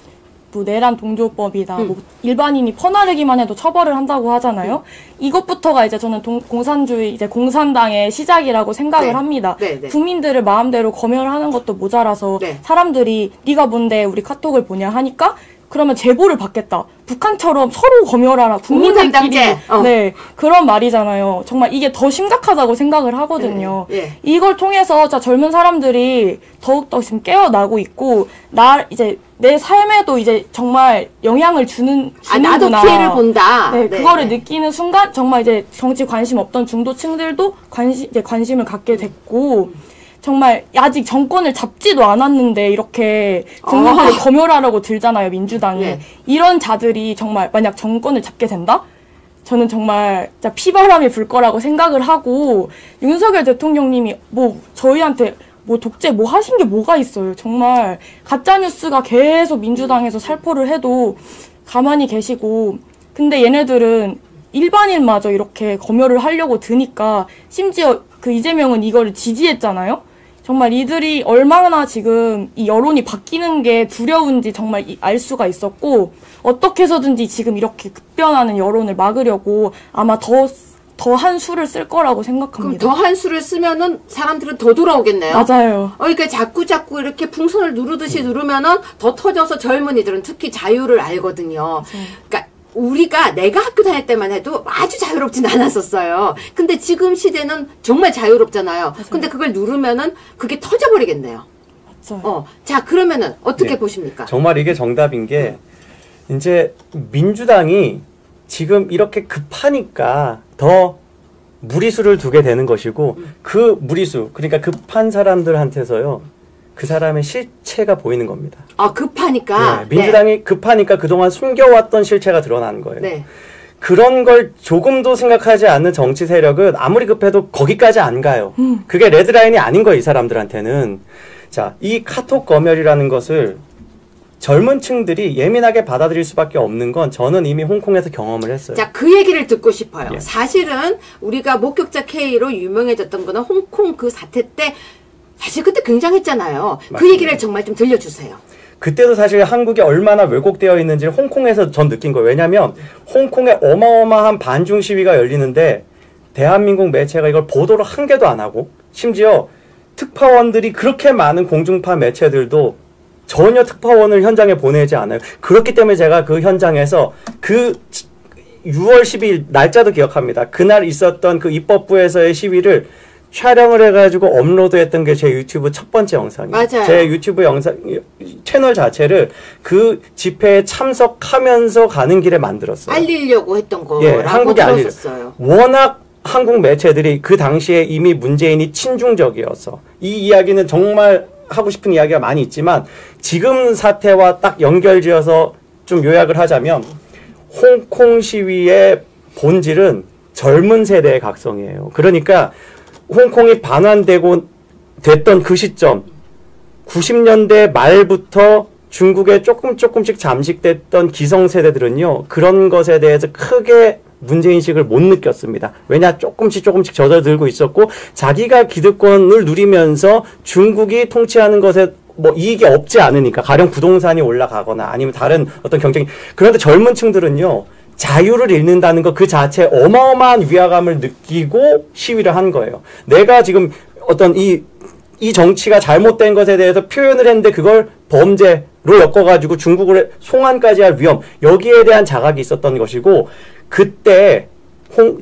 뭐 내란 동조법이다. 뭐 일반인이 퍼나르기만 해도 처벌을 한다고 하잖아요. 이것부터가 이제 저는 공산주의 이제 공산당의 시작이라고 생각을 네. 합니다. 네. 국민들을 마음대로 검열하는 것도 모자라서 네. 사람들이 네가 뭔데 우리 카톡을 보냐 하니까 그러면 제보를 받겠다. 북한처럼 서로 검열하라. 국민들끼리. 담당제. 네. 그런 말이잖아요. 정말 이게 더 심각하다고 생각을 하거든요. 네. 이걸 통해서 젊은 사람들이 더욱더 지금 깨어나고 있고, 이제 내 삶에도 이제 정말 영향을 주는구나. 나도 피해를 본다. 네, 그거를 느끼는 순간 정말 이제 정치 관심 없던 중도층들도 관심을 갖게 됐고, 정말 아직 정권을 잡지도 않았는데 이렇게 국민들을 검열하려고 들잖아요, 민주당이. 네. 이런 자들이 정말 만약 정권을 잡게 된다? 저는 정말 진짜 피바람이 불 거라고 생각을 하고, 윤석열 대통령님이 저희한테 독재 하신 게 뭐가 있어요. 정말 가짜뉴스가 계속 민주당에서 살포를 해도 가만히 계시고, 근데 얘네들은 일반인마저 이렇게 검열을 하려고 드니까, 심지어 그 이재명은 이거를 지지했잖아요. 정말 이들이 얼마나 지금 이 여론이 바뀌는 게 두려운지 정말 알 수가 있었고, 어떻게 해서든지 지금 이렇게 급변하는 여론을 막으려고 아마 더한 수를 쓸 거라고 그럼 생각합니다. 더한 수를 쓰면은 사람들은 더 돌아오겠네요. 맞아요. 그러니까 자꾸 이렇게 풍선을 누르듯이 누르면은 더 터져서 젊은이들은 특히 자유를 알거든요. 그러니까 내가 학교 다닐 때만 해도 아주 자유롭진 않았었어요. 근데 지금 시대는 정말 자유롭잖아요. 근데 그걸 누르면은 그게 터져버리겠네요. 맞아요. 자, 그러면은 어떻게 네. 보십니까? 정말 이게 정답인 게 이제 민주당이 지금 이렇게 급하니까 더 무리수를 두게 되는 것이고 그 무리수, 그러니까 급한 사람들한테서요. 그 사람의 실체가 보이는 겁니다. 아, 급하니까. 네, 민주당이 급하니까 그동안 숨겨왔던 실체가 드러나는 거예요. 네. 그런 걸 조금도 생각하지 않는 정치 세력은 아무리 급해도 거기까지 안 가요. 그게 레드라인이 아닌 거예요, 이 사람들한테는. 자, 이 카톡 검열이라는 것을 젊은 층들이 예민하게 받아들일 수밖에 없는 건 저는 이미 홍콩에서 경험을 했어요. 자, 그 얘기를 듣고 싶어요. 예. 사실은 우리가 목격자 K로 유명해졌던 거는 홍콩 그 사태 때 사실 그때 굉장했잖아요. 그 맞습니다. 얘기를 정말 좀 들려주세요. 그때도 사실 한국이 얼마나 왜곡되어 있는지를 홍콩에서 전 느낀 거예요. 왜냐하면 홍콩에 어마어마한 반중 시위가 열리는데 대한민국 매체가 이걸 보도를 한 개도 안 하고 심지어 특파원들이 그렇게 많은 공중파 매체들도 전혀 특파원을 현장에 보내지 않아요. 그렇기 때문에 제가 그 현장에서 그 6월 10일 날짜도 기억합니다. 그날 있었던 그 입법부에서의 시위를 촬영을 해가지고 업로드했던 게 제 유튜브 첫 번째 영상이에요. 맞아요. 제 유튜브 영상 채널 자체를 그 집회에 참석하면서 가는 길에 만들었어요. 알리려고 했던 거라고 예, 한국이 들었었어요. 워낙 한국 매체들이 그 당시에 이미 문재인이 친중적이어서 이 이야기는 정말 하고 싶은 이야기가 많이 있지만 지금 사태와 딱 연결지어서 좀 요약을 하자면 홍콩 시위의 본질은 젊은 세대의 각성이에요. 그러니까 홍콩이 반환되고 됐던 그 시점 90년대 말부터 중국에 조금씩 잠식됐던 기성세대들은요. 그런 것에 대해서 크게 문제인식을 못 느꼈습니다. 왜냐? 조금씩 젖어들고 있었고 자기가 기득권을 누리면서 중국이 통치하는 것에 뭐 이익이 없지 않으니까 가령 부동산이 올라가거나 아니면 다른 어떤 경쟁이 그런데 젊은 층들은요. 자유를 잃는다는 것 그 자체에 어마어마한 위화감을 느끼고 시위를 한 거예요. 내가 지금 어떤 이 정치가 잘못된 것에 대해서 표현을 했는데 그걸 범죄로 엮어가지고 중국을 송환까지 할 위험 여기에 대한 자각이 있었던 것이고 그때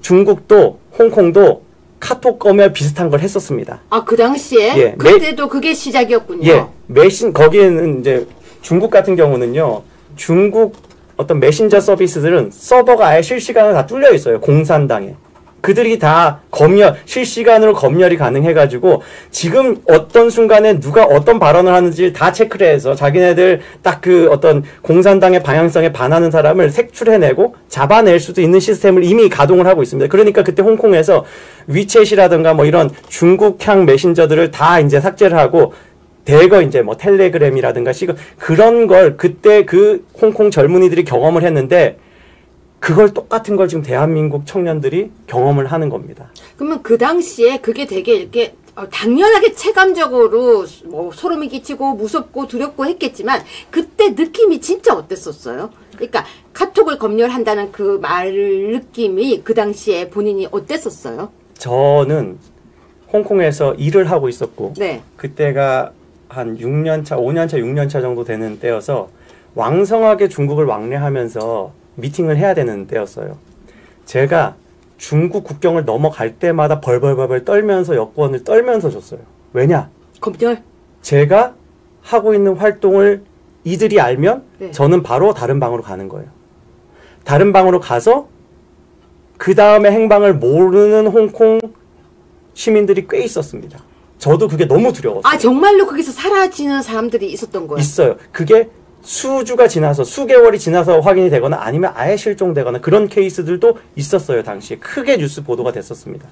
중국도 홍콩도 카톡 검열 비슷한 걸 했었습니다. 아, 그 당시에? 예, 그때도 그게 시작이었군요. 예, 거기에는 이제 중국 같은 경우는요. 중국 어떤 메신저 서비스들은 서버가 아예 실시간으로 다 뚫려 있어요. 공산당에. 그들이 다 실시간으로 검열이 가능해가지고 지금 어떤 순간에 누가 어떤 발언을 하는지 다 체크를 해서 자기네들 딱 그 어떤 공산당의 방향성에 반하는 사람을 색출해내고 잡아낼 수도 있는 시스템을 이미 가동을 하고 있습니다. 그러니까 그때 홍콩에서 위챗이라든가 뭐 이런 중국향 메신저들을 다 이제 삭제를 하고 대거 이제 뭐 텔레그램이라든가 그런 걸 그때 그 홍콩 젊은이들이 경험을 했는데 그걸 똑같은 걸 지금 대한민국 청년들이 경험을 하는 겁니다. 그러면 그 당시에 그게 되게 이렇게 당연하게 체감적으로 뭐 소름이 끼치고 무섭고 두렵고 했겠지만 그때 느낌이 진짜 어땠었어요? 그러니까 카톡을 검열한다는 그 말 느낌이 그 당시에 본인이 어땠었어요? 저는 홍콩에서 일을 하고 있었고 네. 그때가 한 6년차, 5년차, 6년차 정도 되는 때여서 왕성하게 중국을 왕래하면서 미팅을 해야 되는 때였어요. 제가 중국 국경을 넘어갈 때마다 벌벌벌 떨면서 여권을 떨면서 줬어요. 왜냐? 검열? 제가 하고 있는 활동을 이들이 알면 네. 저는 바로 다른 방으로 가는 거예요. 다른 방으로 가서 그 다음에 행방을 모르는 홍콩 시민들이 꽤 있었습니다. 저도 그게 너무 두려웠어요. 아, 정말로 거기서 사라지는 사람들이 있었던 거예요? 있어요. 그게 수주가 지나서 수개월이 지나서 확인이 되거나 아니면 아예 실종되거나 그런 케이스들도 있었어요. 당시에 크게 뉴스 보도가 됐었습니다.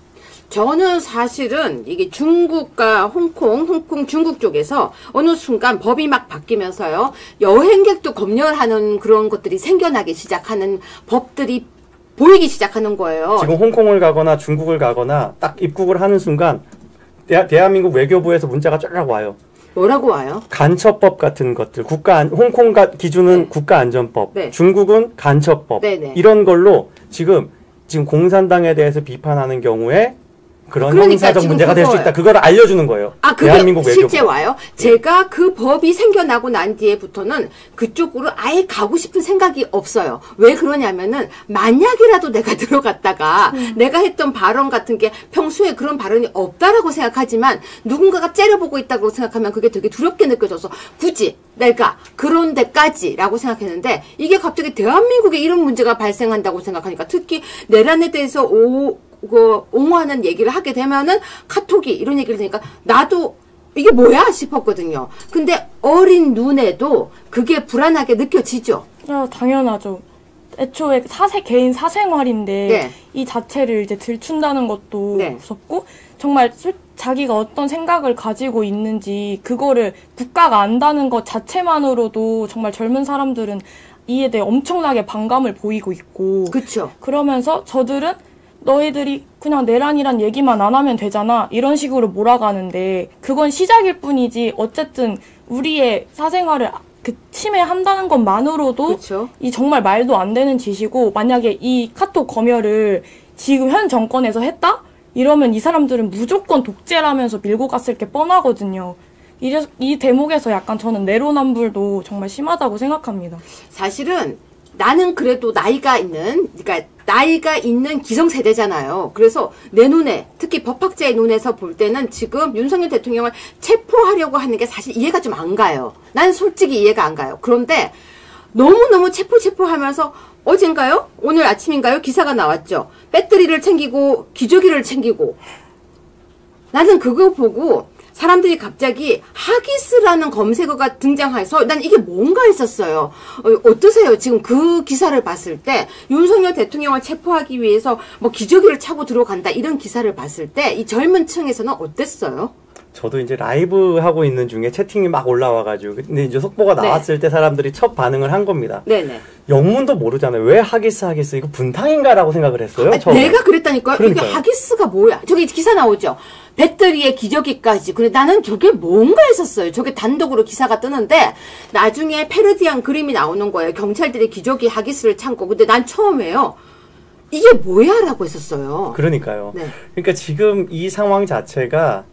저는 사실은 이게 중국과 홍콩 중국 쪽에서 어느 순간 법이 막 바뀌면서요. 여행객도 검열하는 그런 것들이 생겨나기 시작하는 법들이 보이기 시작하는 거예요. 지금 홍콩을 가거나 중국을 가거나 딱 입국을 하는 순간 대한민국 외교부에서 문자가 쫙 와요. 뭐라고 와요? 간첩법 같은 것들, 홍콩 기준은 네. 국가안전법, 네. 중국은 간첩법, 네네. 이런 걸로 지금 공산당에 대해서 비판하는 경우에 그런 그러니까 형사적 지금 문제가 될 수 그거예요. 있다. 그거를 알려주는 거예요. 아, 그게 대한민국 외교부. 실제 와요? 제가 그 법이 생겨나고 난 뒤에부터는 그쪽으로 아예 가고 싶은 생각이 없어요. 왜 그러냐면은 만약이라도 내가 들어갔다가 내가 했던 발언 같은 게 평소에 그런 발언이 없다라고 생각하지만 누군가가 째려보고 있다고 생각하면 그게 되게 두렵게 느껴져서 굳이 내가 그런 데까지라고 생각했는데 이게 갑자기 대한민국에 이런 문제가 발생한다고 생각하니까 특히 내란에 대해서 옹호하는 얘기를 하게 되면은 카톡이 이런 얘기를 들으니까 나도 이게 뭐야 싶었거든요. 근데 어린 눈에도 그게 불안하게 느껴지죠. 당연하죠. 애초에 개인 사생활인데 네. 이 자체를 이제 들춘다는 것도 네. 무섭고 정말 자기가 어떤 생각을 가지고 있는지 그거를 국가가 안다는 것 자체만으로도 정말 젊은 사람들은 이에 대해 엄청나게 반감을 보이고 있고 그렇죠. 그러면서 저들은 너희들이 그냥 내란이란 얘기만 안 하면 되잖아 이런 식으로 몰아가는데 그건 시작일 뿐이지 어쨌든 우리의 사생활을 침해한다는 것만으로도 그쵸. 이 정말 말도 안 되는 짓이고 만약에 이 카톡 검열을 지금 현 정권에서 했다? 이러면 이 사람들은 무조건 독재라면서 밀고 갔을 게 뻔하거든요. 이 대목에서 약간 저는 내로남불도 정말 심하다고 생각합니다. 사실은 나는 그래도 나이가 있는 기성세대잖아요. 그래서 내 눈에, 특히 법학자의 눈에서 볼 때는 지금 윤석열 대통령을 체포하려고 하는 게 사실 이해가 좀 안 가요. 난 솔직히 이해가 안 가요. 그런데 너무너무 체포하면서 어젠가요? 오늘 아침인가요? 기사가 나왔죠. 배터리를 챙기고 기저귀를 챙기고 나는 그거 보고 사람들이 갑자기 하기스라는 검색어가 등장해서 난 이게 뭔가 했었어요. 어떠세요? 지금 그 기사를 봤을 때 윤석열 대통령을 체포하기 위해서 뭐 기저귀를 차고 들어간다 이런 기사를 봤을 때 이 젊은 층에서는 어땠어요? 저도 이제 라이브 하고 있는 중에 채팅이 막 올라와가지고 근데 이제 속보가 나왔을 때 사람들이 첫 반응을 한 겁니다. 네네. 영문도 모르잖아요. 왜 하기스 이거 분탕인가라고 생각을 했어요. 내가 그랬다니까요. 그러니까요. 이게 하기스가 뭐야? 저기 기사 나오죠. 배터리에 기저귀까지. 근데 나는 저게 뭔가 했었어요. 저게 단독으로 기사가 뜨는데 나중에 패러디한 그림이 나오는 거예요. 경찰들이 기저귀 하기스를 참고. 근데 난 처음에요. 이게 뭐야? 라고 했었어요. 그러니까요. 네. 그러니까 지금 이 상황 자체가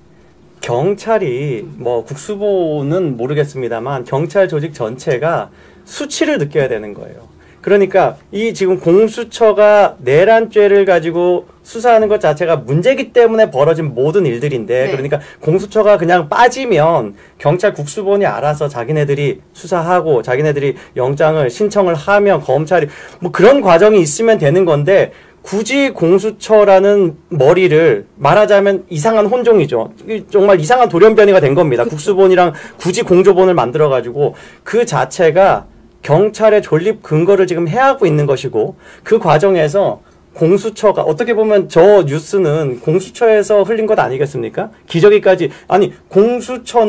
경찰이 뭐 국수보는 모르겠습니다만 경찰 조직 전체가 수치를 느껴야 되는 거예요. 그러니까 이 지금 공수처가 내란죄를 가지고 수사하는 것 자체가 문제이기 때문에 벌어진 모든 일들인데 네. 그러니까 공수처가 그냥 빠지면 경찰 국수본이 알아서 자기네들이 수사하고 자기네들이 영장을 신청을 하면 검찰이 뭐 그런 과정이 있으면 되는 건데 굳이 공수처라는 머리를 말하자면 이상한 혼종이죠. 정말 이상한 돌연변이가 된 겁니다. 국수본이랑 굳이 공조본을 만들어가지고 그 자체가 경찰의 존립 근거를 지금 해하고 있는 것이고 그 과정에서 공수처가 어떻게 보면 저 뉴스는 공수처에서 흘린 것 아니겠습니까? 기저귀까지 아니 공수처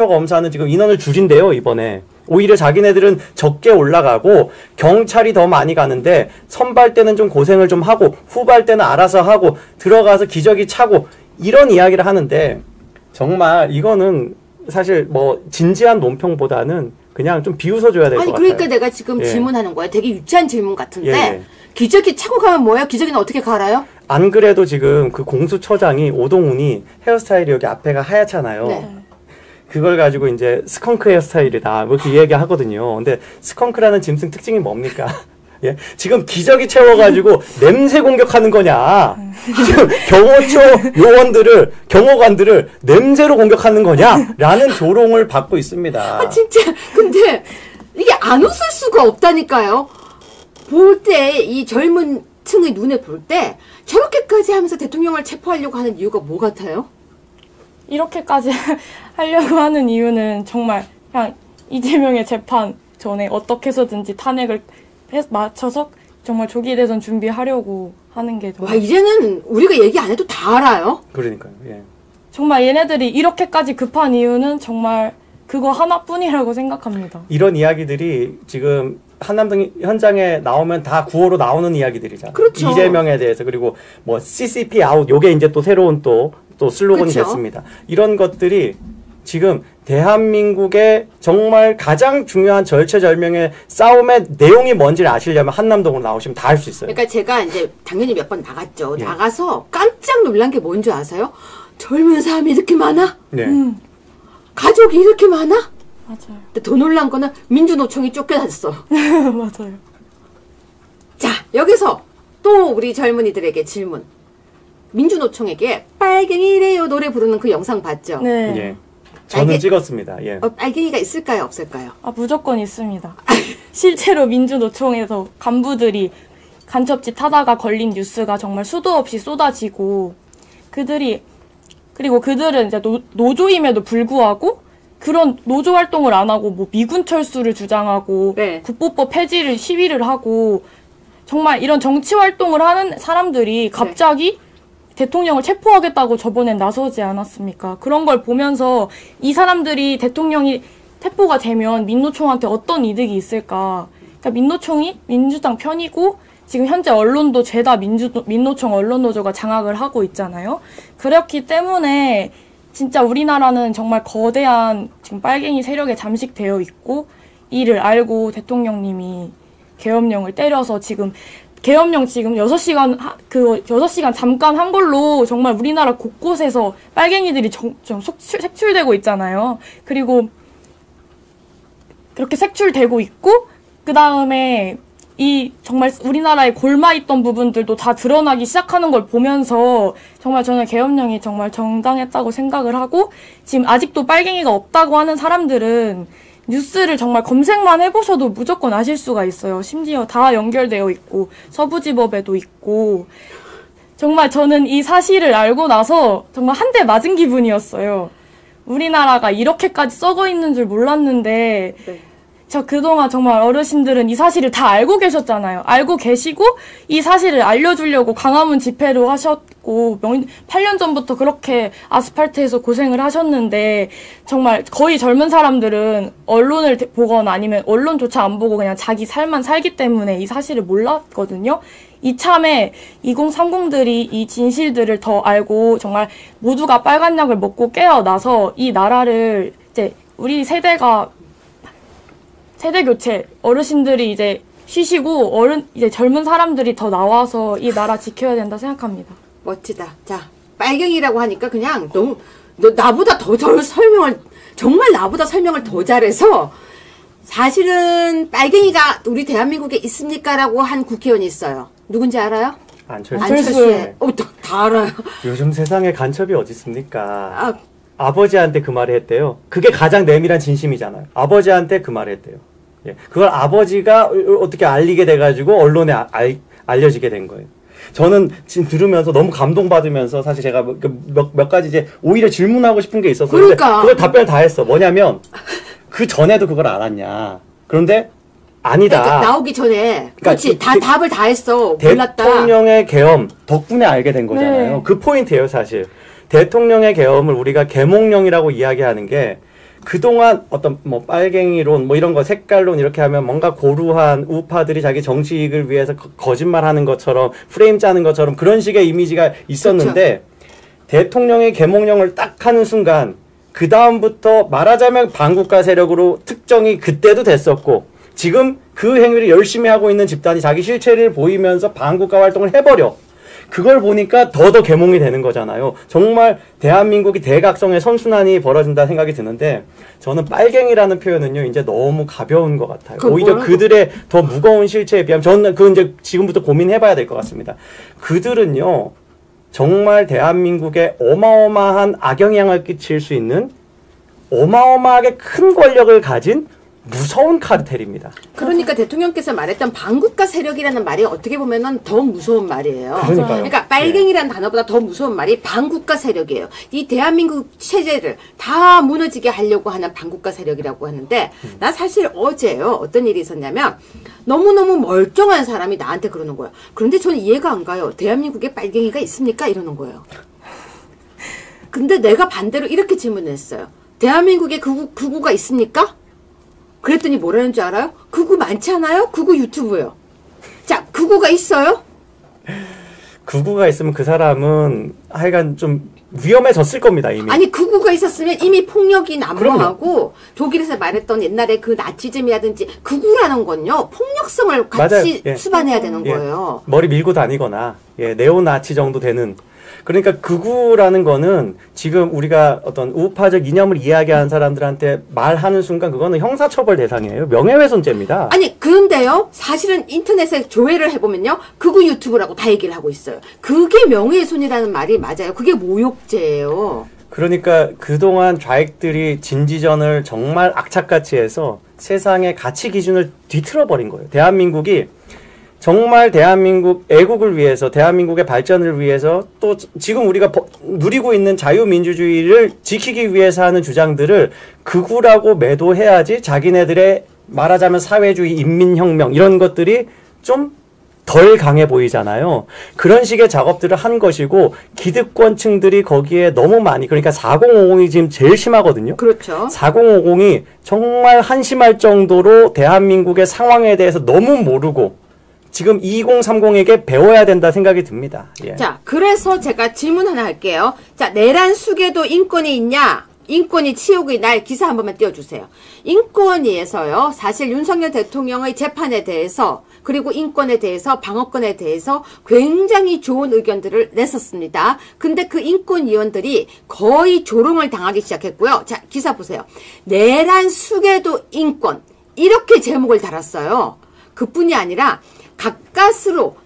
검사는 지금 인원을 줄인대요 이번에. 오히려 자기네들은 적게 올라가고 경찰이 더 많이 가는데 선발 때는 좀 고생을 좀 하고 후발 때는 알아서 하고 들어가서 기저귀 차고 이런 이야기를 하는데 정말 이거는 사실 뭐 진지한 논평보다는 그냥 좀 비웃어줘야 될 것 같아요. 그러니까 내가 지금 예. 질문하는 거야. 되게 유치한 질문 같은데 예. 기저귀 차고 가면 뭐예요? 기저귀는 어떻게 갈아요? 안 그래도 지금 그 공수처장이 오동훈이 헤어스타일이 여기 앞에가 하얗잖아요. 네. 그걸 가지고 이제 스컹크 헤어스타일이다. 뭐 그 얘기 하거든요. 근데 스컹크라는 짐승 특징이 뭡니까? 예? 지금 기저귀 채워가지고 냄새 공격하는 거냐? 지금 경호처 경호관들을 냄새로 공격하는 거냐? 라는 조롱을 받고 있습니다. 진짜 근데 이게 안 웃을 수가 없다니까요. 볼 때 이 젊은 층의 눈에 볼 때 저렇게까지 하면서 대통령을 체포하려고 하는 이유가 뭐 같아요? 이렇게까지 하려고 하는 이유는 정말 그냥 이재명의 재판 전에 어떻게 해서든지 탄핵을 맞춰서 정말 조기 대선 준비하려고 하는 게 와 이제는 우리가 얘기 안 해도 다 알아요. 그러니까요. 예. 정말 얘네들이 이렇게까지 급한 이유는 정말 그거 하나뿐이라고 생각합니다. 이런 이야기들이 지금 한남동 현장에 나오면 다 구호로 나오는 이야기들이잖아요. 그렇죠. 이재명에 대해서 그리고 뭐 CCP 아웃 요게 이제 또 새로운 또 또 슬로건이 그쵸? 됐습니다. 이런 것들이 지금 대한민국의 정말 가장 중요한 절체절명의 싸움의 내용이 뭔지를 아시려면 한남동으로 나오시면 다 알 수 있어요. 그러니까 제가 이제 당연히 몇 번 나갔죠. 예. 나가서 깜짝 놀란 게 뭔지 아세요? 젊은 사람이 이렇게 많아? 네. 가족이 이렇게 많아? 맞아요. 근데 더 놀란 거는 민주노총이 쫓겨났어. 맞아요. 자, 여기서 또 우리 젊은이들에게 질문. 민주노총에게 빨갱이래요 노래 부르는 그 영상 봤죠? 네. 예. 저는 찍었습니다. 예. 빨갱이가 있을까요? 없을까요? 아, 무조건 있습니다. 실제로 민주노총에서 간부들이 간첩짓 하다가 걸린 뉴스가 정말 수도 없이 쏟아지고 그리고 그들은 이제 노조임에도 불구하고 그런 노조 활동을 안 하고 뭐 미군 철수를 주장하고 네. 국보법 폐지를 시위를 하고 정말 이런 정치 활동을 하는 사람들이 갑자기 대통령을 체포하겠다고 저번엔 나서지 않았습니까? 그런 걸 보면서 이 사람들이 대통령이 체포가 되면 민노총한테 어떤 이득이 있을까? 그러니까 민노총이 민주당 편이고 지금 현재 언론도 죄다 민노총 언론노조가 장악을 하고 있잖아요. 그렇기 때문에 진짜 우리나라는 정말 거대한 지금 빨갱이 세력에 잠식되어 있고 이를 알고 대통령님이 계엄령을 때려서 지금 계엄령 지금 6시간 잠깐 한 걸로 정말 우리나라 곳곳에서 빨갱이들이 좀 색출되고 있잖아요. 그리고 그렇게 색출되고 있고 그 다음에 이 정말 우리나라에 골마있던 부분들도 다 드러나기 시작하는 걸 보면서 정말 저는 계엄령이 정말 정당했다고 생각을 하고 지금 아직도 빨갱이가 없다고 하는 사람들은 뉴스를 정말 검색만 해보셔도 무조건 아실 수가 있어요. 심지어 다 연결되어 있고 서부지법에도 있고 정말 저는 이 사실을 알고 나서 정말 한 대 맞은 기분이었어요. 우리나라가 이렇게까지 썩어 있는 줄 몰랐는데 네. 저 그동안 정말 어르신들은 이 사실을 다 알고 계셨잖아요. 알고 계시고 이 사실을 알려주려고 광화문 집회로 하셨고 8년 전부터 그렇게 아스팔트에서 고생을 하셨는데 정말 거의 젊은 사람들은 언론을 보거나 아니면 언론조차 안 보고 그냥 자기 삶만 살기 때문에 이 사실을 몰랐거든요. 이참에 2030들이 이 진실들을 더 알고 정말 모두가 빨간 약을 먹고 깨어나서 이 나라를 이제 우리 세대 교체, 어르신들이 이제 쉬시고 이제 젊은 사람들이 더 나와서 이 나라 지켜야 된다 생각합니다. 멋지다. 자, 빨갱이라고 하니까 그냥 너무 나보다 더 정말 나보다 설명을 더 잘해서 사실은 빨갱이가 우리 대한민국에 있습니까라고 한 국회의원이 있어요. 누군지 알아요? 안철수의. 다 알아요. 요즘 세상에 간첩이 어디 있습니까? 아버지한테 그 말을 했대요. 그게 가장 내밀한 진심이잖아요. 아버지한테 그 말을 했대요. 예. 그걸 아버지가 어떻게 알리게 돼가지고 언론에 알려지게 된 거예요. 저는 지금 들으면서 너무 감동받으면서 사실 제가 몇 가지 이제 오히려 질문하고 싶은 게 있었어요. 그러니까. 그걸 답변을 다 했어. 뭐냐면 그 전에도 그걸 알았냐. 그런데 아니다. 그러니까 나오기 전에 그렇지 다 답을 다 했어. 몰랐다. 대통령의 계엄 덕분에 알게 된 거잖아요. 네. 그 포인트예요, 사실. 대통령의 계엄을 우리가 계몽령이라고 이야기하는 게 그동안 어떤 뭐 빨갱이론 뭐 이런 거 색깔론 이렇게 하면 뭔가 고루한 우파들이 자기 정치 이익을 위해서 거짓말하는 것처럼 프레임 짜는 것처럼 그런 식의 이미지가 있었는데 대통령의 계몽령을 딱 하는 순간 그 다음부터 말하자면 반국가 세력으로 특정이 그때도 됐었고 지금 그 행위를 열심히 하고 있는 집단이 자기 실체를 보이면서 반국가 활동을 해버려. 그걸 보니까 더 계몽이 되는 거잖아요. 정말 대한민국이 대각성의 선순환이 벌어진다는 생각이 드는데 저는 빨갱이라는 표현은요 이제 너무 가벼운 것 같아요. 오히려 그들의 더 무거운 실체에 비하면 저는 그건 이제 지금부터 고민해봐야 될 것 같습니다. 그들은요 정말 대한민국에 어마어마한 악영향을 끼칠 수 있는 어마어마하게 큰 권력을 가진 무서운 카르텔입니다. 그러니까 대통령께서 말했던 반국가 세력이라는 말이 어떻게 보면은 더 무서운 말이에요. 그러니까요. 그러니까 빨갱이라는 단어보다 더 무서운 말이 반국가 세력이에요. 이 대한민국 체제를 다 무너지게 하려고 하는 반국가 세력이라고 하는데 나 사실 어제요 어떤 일이 있었냐면 너무너무 멀쩡한 사람이 나한테 그러는 거예요. 그런데 저는 이해가 안 가요. 대한민국에 빨갱이가 있습니까? 이러는 거예요. 근데 내가 반대로 이렇게 질문을 했어요. 대한민국에 극우가 있습니까? 그랬더니 뭐라는 줄 알아요? 극우 많지 않아요? 극우 유튜브요. 자, 극우가 있어요? 극우가 있으면 그 사람은 하여간 좀 위험해졌을 겁니다, 이미. 아니 극우가 있었으면 이미 폭력이 난무하고 독일에서 말했던 옛날에 그 나치즘이라든지 극우라는 건요 폭력성을 같이 맞아요. 예. 수반해야 되는 거예요. 머리 밀고 다니거나 네오나치 정도 되는. 그러니까 극우라는 거는 지금 우리가 어떤 우파적 이념을 이야기하는 사람들한테 말하는 순간 그거는 형사처벌 대상이에요. 명예훼손죄입니다. 아니 그런데요 사실은 인터넷에 조회를 해보면요 극우 유튜브라고 다 얘기를 하고 있어요. 그게 명예훼손이라는 말이 맞아요. 그게 모욕죄예요. 그러니까 그동안 좌익들이 진지전을 정말 악착같이 해서 세상의 가치 기준을 뒤틀어버린 거예요. 대한민국이 정말 대한민국 애국을 위해서 대한민국의 발전을 위해서 또 지금 우리가 누리고 있는 자유민주주의를 지키기 위해서 하는 주장들을 극우라고 매도해야지 자기네들의 말하자면 사회주의 인민혁명 이런 것들이 좀 덜 강해 보이잖아요. 그런 식의 작업들을 한 것이고 기득권층들이 거기에 너무 많이 그러니까 4050이 지금 제일 심하거든요. 그렇죠. 4050이 정말 한심할 정도로 대한민국의 상황에 대해서 너무 모르고 지금 2030에게 배워야 된다 생각이 듭니다. 예. 자, 그래서 제가 질문 하나 할게요. 자, 내란 숙에도 인권이 있냐? 인권이 치욕의 날 기사 한 번만 띄워주세요. 인권위에서요, 사실 윤석열 대통령의 재판에 대해서 그리고 인권에 대해서 방어권에 대해서 굉장히 좋은 의견들을 냈었습니다. 근데 그 인권위원들이 거의 조롱을 당하기 시작했고요. 자, 기사 보세요. 내란 숙에도 인권 이렇게 제목을 달았어요. 그뿐이 아니라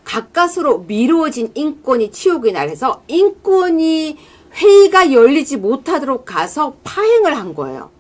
가까스로 미루어진 인권이 치욕의 날에서 인권이 회의가 열리지 못하도록 가서 파행을 한 거예요.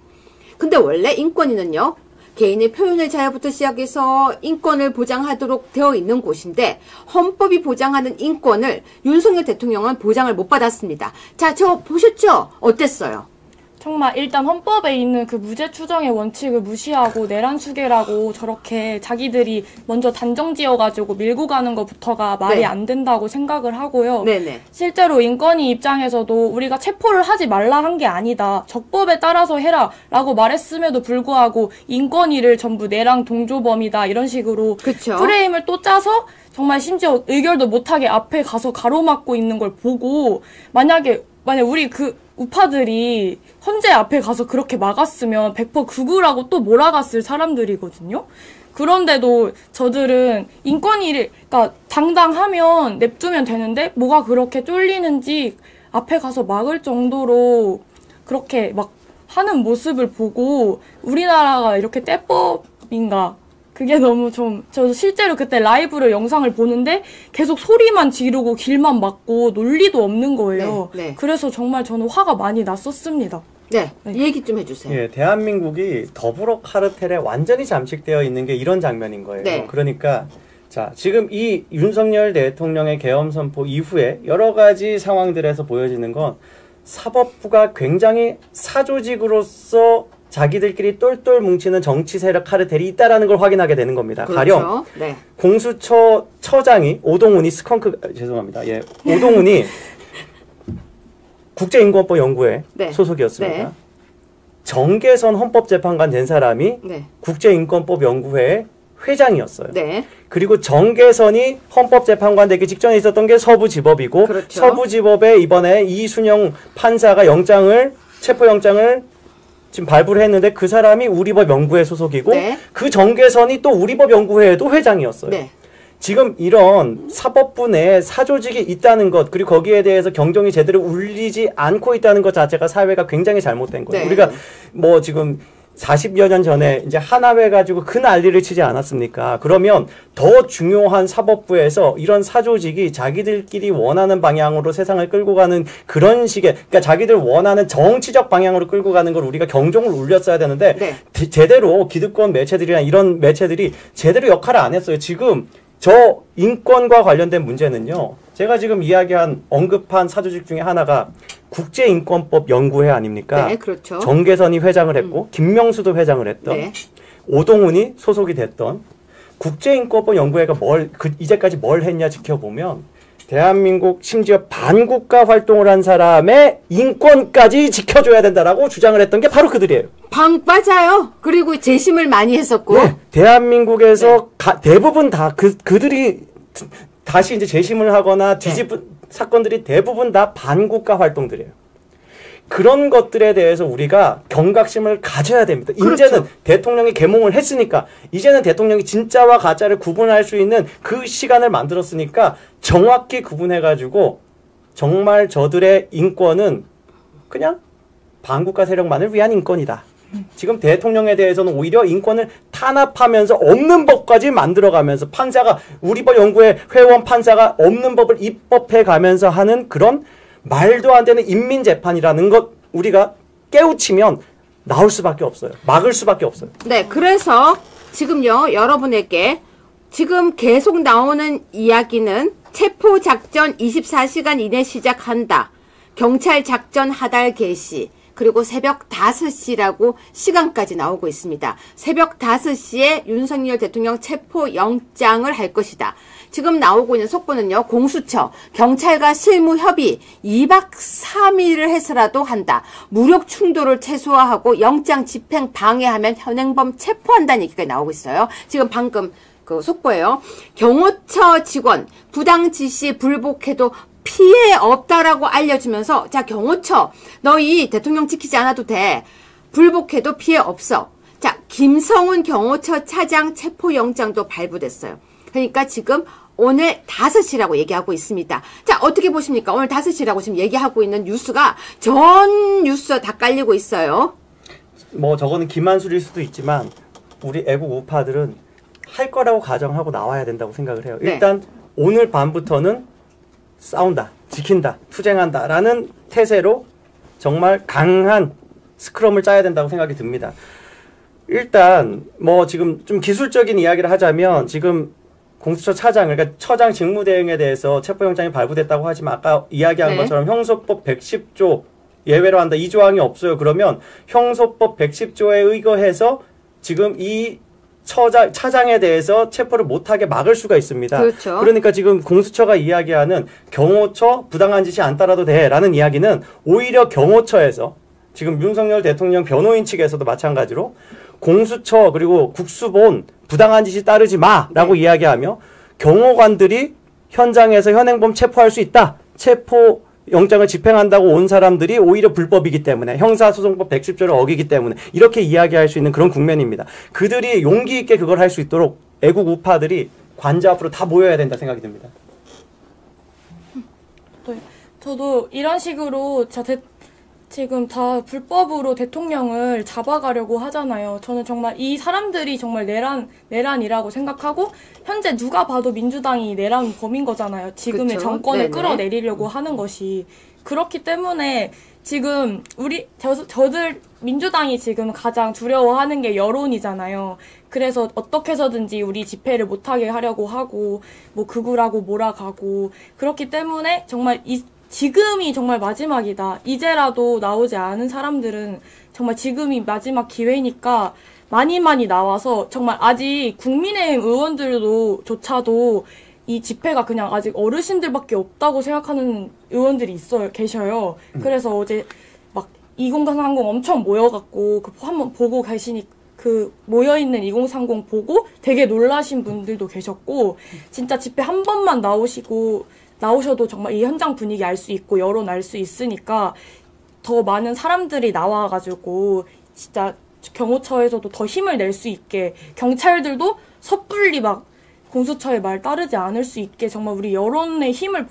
근데 원래 인권위는요, 개인의 표현의 자유부터 시작해서 인권을 보장하도록 되어 있는 곳인데 헌법이 보장하는 인권을 윤석열 대통령은 보장을 못 받았습니다. 자, 저 보셨죠? 어땠어요? 정말 일단 헌법에 있는 그 무죄 추정의 원칙을 무시하고 내란 수계라고 저렇게 자기들이 먼저 단정 지어가지고 밀고 가는 것부터가 말이 네. 안 된다고 생각을 하고요. 네네. 실제로 인권위 입장에서도 우리가 체포를 하지 말라 한 게 아니다. 적법에 따라서 해라 라고 말했음에도 불구하고 인권위를 전부 내랑 동조범이다 이런 식으로 그쵸. 프레임을 또 짜서 정말 심지어 의결도 못하게 앞에 가서 가로막고 있는 걸 보고 만약 우리 그 우파들이 헌재 앞에 가서 그렇게 막았으면 100% 극우라고 또 몰아갔을 사람들이거든요. 그런데도 저들은 인권위를 그러니까 당당하면 냅두면 되는데 뭐가 그렇게 쫄리는지 앞에 가서 막을 정도로 그렇게 막 하는 모습을 보고 우리나라가 이렇게 때법인가 그게 너무 저도 실제로 그때 라이브로 영상을 보는데 계속 소리만 지르고 길만 막고 논리도 없는 거예요. 네, 네. 그래서 정말 저는 화가 많이 났었습니다. 네, 얘기 좀 해주세요. 예, 대한민국이 더불어 카르텔에 완전히 잠식되어 있는 게 이런 장면인 거예요. 네. 그러니까 자, 지금 이 윤석열 대통령의 계엄 선포 이후에 여러 가지 상황들에서 보여지는 건 사법부가 굉장히 사조직으로서 자기들끼리 똘똘 뭉치는 정치 세력 카르텔이 있다라는 걸 확인하게 되는 겁니다. 그렇죠. 가령 네. 공수처 처장이 오동훈이 죄송합니다. 예, 오동훈이 국제인권법 연구회 네. 소속이었습니다. 네. 정계선 헌법재판관 된 사람이 네. 국제인권법 연구회의 회장이었어요. 네. 그리고 정계선이 헌법재판관 되기 직전에 있었던 게 서부지법이고 그렇죠. 서부지법에 이번에 이순영 판사가 체포영장을 지금 발부를 했는데 그 사람이 우리법 연구회 소속이고 네. 그 정계선이 또 우리법 연구회에도 회장이었어요. 네. 지금 이런 사법부 내에 사조직이 있다는 것 그리고 거기에 대해서 경종이 제대로 울리지 않고 있다는 것 자체가 사회가 굉장히 잘못된 거예요. 네. 우리가 뭐 지금 40여 년 전에 이제 하나회 가지고 그 난리를 치지 않았습니까? 그러면 더 중요한 사법부에서 이런 사조직이 자기들끼리 원하는 방향으로 세상을 끌고 가는 그런 식의, 그러니까 자기들 원하는 정치적 방향으로 끌고 가는 걸 우리가 경종을 울렸어야 되는데, 네. 제대로 기득권 매체들이나 이런 매체들이 제대로 역할을 안 했어요. 지금 저 인권과 관련된 문제는요, 제가 지금 언급한 사조직 중에 하나가 국제인권법 연구회 아닙니까? 네, 그렇죠. 정계선이 회장을 했고 김명수도 회장을 했던 네. 오동훈이 소속이 됐던 국제인권법 연구회가 이제까지 뭘 했냐 지켜보면 대한민국 심지어 반국가 활동을 한 사람의 인권까지 지켜줘야 된다라고 주장을 했던 게 바로 그들이에요. 맞아요. 그리고 재심을 많이 했었고. 네, 대한민국에서 대부분 다 그들이 다시 이제 재심을 하거나 사건들이 대부분 다 반국가 활동들이에요. 그런 것들에 대해서 우리가 경각심을 가져야 됩니다. 그렇죠. 이제는 대통령이 계몽을 했으니까 이제는 대통령이 진짜와 가짜를 구분할 수 있는 그 시간을 만들었으니까 정확히 구분해가지고 정말 저들의 인권은 그냥 반국가 세력만을 위한 인권이다. 지금 대통령에 대해서는 오히려 인권을 탄압하면서 없는 법까지 만들어가면서 판사가 우리법 연구회 회원 판사가 없는 법을 입법해가면서 하는 그런 말도 안 되는 인민재판이라는 것 우리가 깨우치면 나올 수밖에 없어요. 막을 수밖에 없어요. 네, 그래서 지금요 여러분에게 지금 계속 나오는 이야기는 체포작전 24시간 이내 시작한다. 경찰 작전 하달 개시. 그리고 새벽 5시라고 시간까지 나오고 있습니다. 새벽 5시에 윤석열 대통령 체포영장을 할 것이다. 지금 나오고 있는 속보는요. 공수처, 경찰과 실무협의 2박 3일을 해서라도 한다. 무력 충돌을 최소화하고 영장 집행 방해하면 현행범 체포한다는 얘기가 나오고 있어요. 지금 방금 그 속보예요. 경호처 직원 부당 지시 불복해도 피해 없다라고 알려주면서 자 경호처 너희 대통령 지키지 않아도 돼. 불복해도 피해 없어. 자 김성훈 경호처 차장 체포영장도 발부됐어요. 그러니까 지금 오늘 5시라고 얘기하고 있습니다. 자 어떻게 보십니까? 오늘 5시라고 지금 얘기하고 있는 뉴스가 전 뉴스 다 깔리고 있어요. 뭐 저거는 기만술일 수도 있지만 우리 애국 우파들은 할 거라고 가정하고 나와야 된다고 생각을 해요. 일단 오늘 밤부터는 싸운다, 지킨다, 투쟁한다 라는 태세로 정말 강한 스크럼을 짜야 된다고 생각이 듭니다. 일단 뭐 지금 좀 기술적인 이야기를 하자면 지금 공수처 차장, 그러니까 처장 직무대행에 대해서 체포영장이 발부됐다고 하지만 아까 이야기한 것처럼 형소법 110조 예외로 한다. 이 조항이 없어요. 그러면 형소법 110조에 의거해서 지금 이 차장에 대해서 체포를 못하게 막을 수가 있습니다. 그렇죠. 그러니까 지금 공수처가 이야기하는 경호처 부당한 짓이 안 따라도 돼라는 이야기는 오히려 경호처에서 지금 윤석열 대통령 변호인 측에서도 마찬가지로 공수처 그리고 국수본 부당한 짓이 따르지 마라고 이야기하며 경호관들이 현장에서 현행범 체포할 수 있다. 체포 영장을 집행한다고 온 사람들이 오히려 불법이기 때문에 형사소송법 110조를 어기기 때문에 이렇게 이야기할 수 있는 그런 국면입니다. 그들이 용기 있게 그걸 할 수 있도록 애국 우파들이 관저 앞으로 다 모여야 된다 생각이 듭니다. 네, 저도 이런 식으로 지금 다 불법으로 대통령을 잡아가려고 하잖아요. 저는 정말 이 사람들이 정말 내란이라고 생각하고 현재 누가 봐도 민주당이 내란 범인 거잖아요. 지금의 그쵸? 정권을 네네. 끌어내리려고 하는 것이. 그렇기 때문에 지금 저들 민주당이 지금 가장 두려워하는 게 여론이잖아요. 그래서 어떻게 해서든지 우리 집회를 못하게 하려고 하고 뭐 극우라고 몰아가고 그렇기 때문에 정말 지금이 정말 마지막이다. 이제라도 나오지 않은 사람들은 정말 지금이 마지막 기회니까 많이 나와서 정말 아직 국민의힘 의원들조차도 이 집회가 그냥 아직 어르신들밖에 없다고 생각하는 의원들이 계셔요. 그래서 어제 막 2030 엄청 모여갖고 한번 보고 계시니 모여있는 2030 보고 되게 놀라신 분들도 계셨고 진짜 집회 한 번만 나오셔도 정말 이 현장 분위기 알 수 있고 여론 알 수 있으니까 더 많은 사람들이 나와가지고 진짜 경호처에서도 더 힘을 낼 수 있게 경찰들도 섣불리 막 공수처의 말 따르지 않을 수 있게 정말 우리 여론의 힘을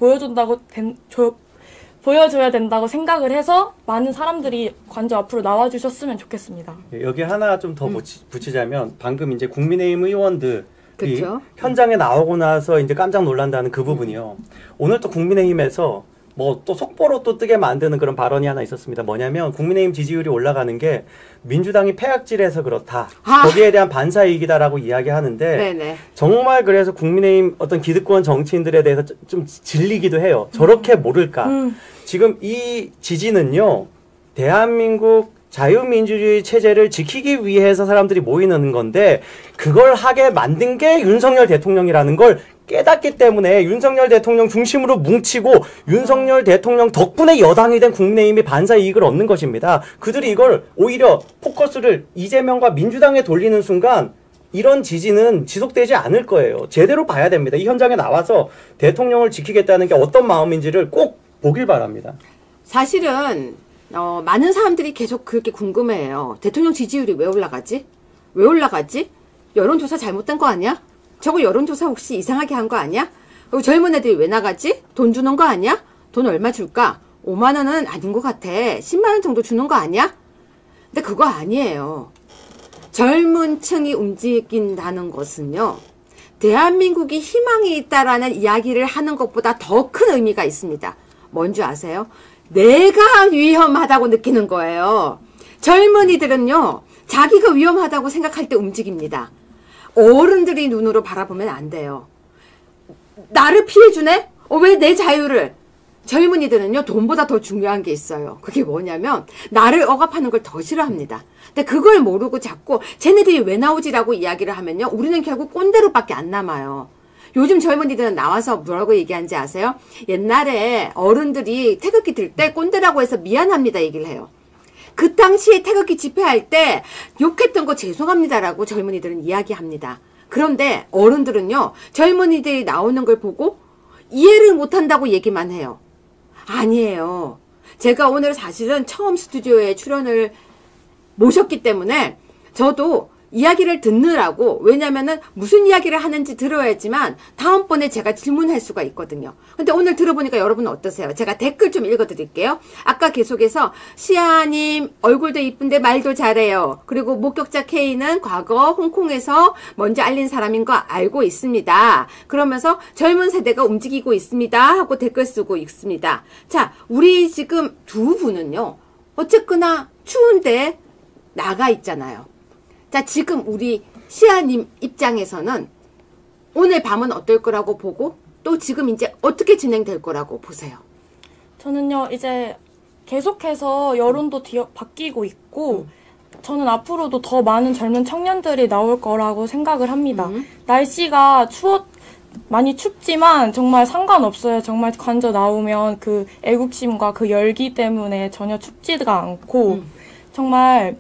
보여줘야 된다고 생각을 해서 많은 사람들이 관저 앞으로 나와주셨으면 좋겠습니다. 여기 하나 좀 더 붙이자면 방금 이제 국민의힘 의원들 그쵸? 현장에 나오고 나서 이제 깜짝 놀란다는 그 부분이요. 오늘 또 국민의힘에서 뭐 또 속보로 또 뜨게 만드는 그런 발언이 하나 있었습니다. 뭐냐면 국민의힘 지지율이 올라가는 게 민주당이 패악질해서 그렇다. 거기에 대한 반사이익이다라고 이야기하는데 네네. 정말 그래서 국민의힘 어떤 기득권 정치인들에 대해서 좀 질리기도 해요. 저렇게 모를까. 지금 이 지지는요. 대한민국 자유민주주의 체제를 지키기 위해서 사람들이 모이는 건데 그걸 하게 만든 게 윤석열 대통령이라는 걸 깨닫기 때문에 윤석열 대통령 중심으로 뭉치고 윤석열 대통령 덕분에 여당이 된 국민의힘이 반사이익을 얻는 것입니다. 그들이 이걸 오히려 포커스를 이재명과 민주당에 돌리는 순간 이런 지지는 지속되지 않을 거예요. 제대로 봐야 됩니다. 이 현장에 나와서 대통령을 지키겠다는 게 어떤 마음인지를 꼭 보길 바랍니다. 사실은 많은 사람들이 계속 그렇게 궁금해해요. 대통령 지지율이 왜 올라가지? 왜 올라가지? 여론조사 잘못된 거 아니야? 저거 여론조사 혹시 이상하게 한 거 아니야? 그리고 젊은 애들이 왜 나가지? 돈 주는 거 아니야? 돈 얼마 줄까? 5만 원은 아닌 것 같아. 10만 원 정도 주는 거 아니야? 근데 그거 아니에요. 젊은 층이 움직인다는 것은요. 대한민국이 희망이 있다라는 이야기를 하는 것보다 더 큰 의미가 있습니다. 뭔지 아세요? 내가 위험하다고 느끼는 거예요. 젊은이들은요. 자기가 위험하다고 생각할 때 움직입니다. 어른들이 눈으로 바라보면 안 돼요. 나를 피해주네? 왜 내 자유를? 젊은이들은요. 돈보다 더 중요한 게 있어요. 그게 뭐냐면 나를 억압하는 걸 더 싫어합니다. 근데 그걸 모르고 자꾸 쟤네들이 왜 나오지라고 이야기를 하면요. 우리는 결국 꼰대로밖에 안 남아요. 요즘 젊은이들은 나와서 뭐라고 얘기하는지 아세요? 옛날에 어른들이 태극기 들 때 꼰대라고 해서 미안합니다 얘기를 해요. 그 당시에 태극기 집회할 때 욕했던 거 죄송합니다라고 젊은이들은 이야기합니다. 그런데 어른들은요. 젊은이들이 나오는 걸 보고 이해를 못한다고 얘기만 해요. 아니에요. 제가 오늘 사실은 처음 스튜디오에 출연을 모셨기 때문에 저도 이야기를 듣느라고, 왜냐면은 무슨 이야기를 하는지 들어야지만 다음번에 제가 질문할 수가 있거든요. 근데 오늘 들어보니까 여러분은 어떠세요? 제가 댓글 좀 읽어드릴게요. 아까 계속해서 시아님 얼굴도 이쁜데 말도 잘해요. 그리고 목격자 K는 과거 홍콩에서 먼저 알린 사람인 거 알고 있습니다. 그러면서 젊은 세대가 움직이고 있습니다 하고 댓글 쓰고 있습니다. 자, 우리 지금 두 분은요. 어쨌거나 추운데 나가 있잖아요. 자, 지금 우리 시아님 입장에서는 오늘 밤은 어떨 거라고 보고 또 지금 이제 어떻게 진행될 거라고 보세요? 저는요, 이제 계속해서 여론도 바뀌고 있고, 저는 앞으로도 더 많은 젊은 청년들이 나올 거라고 생각을 합니다. 날씨가 많이 춥지만 정말 상관없어요. 정말 관저 나오면 그 애국심과 그 열기 때문에 전혀 춥지가 않고, 정말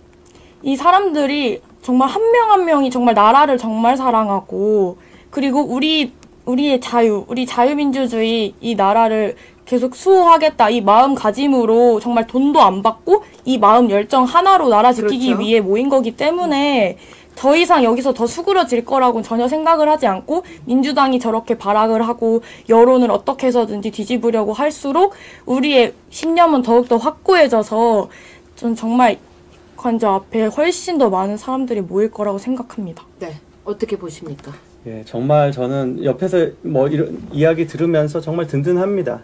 이 사람들이 정말 한 명 한 명이 정말 나라를 정말 사랑하고, 그리고 우리의 자유, 우리 자유민주주의 이 나라를 계속 수호하겠다 이 마음가짐으로 정말 돈도 안 받고 이 마음 열정 하나로 나라 지키기 그렇죠. 위해 모인 거기 때문에 더 이상 여기서 더 수그러질 거라고는 전혀 생각을 하지 않고, 민주당이 저렇게 발악을 하고 여론을 어떻게 해서든지 뒤집으려고 할수록 우리의 신념은 더욱더 확고해져서 전 정말 관저 앞에 훨씬 더 많은 사람들이 모일 거라고 생각합니다. 네, 어떻게 보십니까? 예, 정말 저는 옆에서 뭐 이런 이야기 들으면서 정말 든든합니다.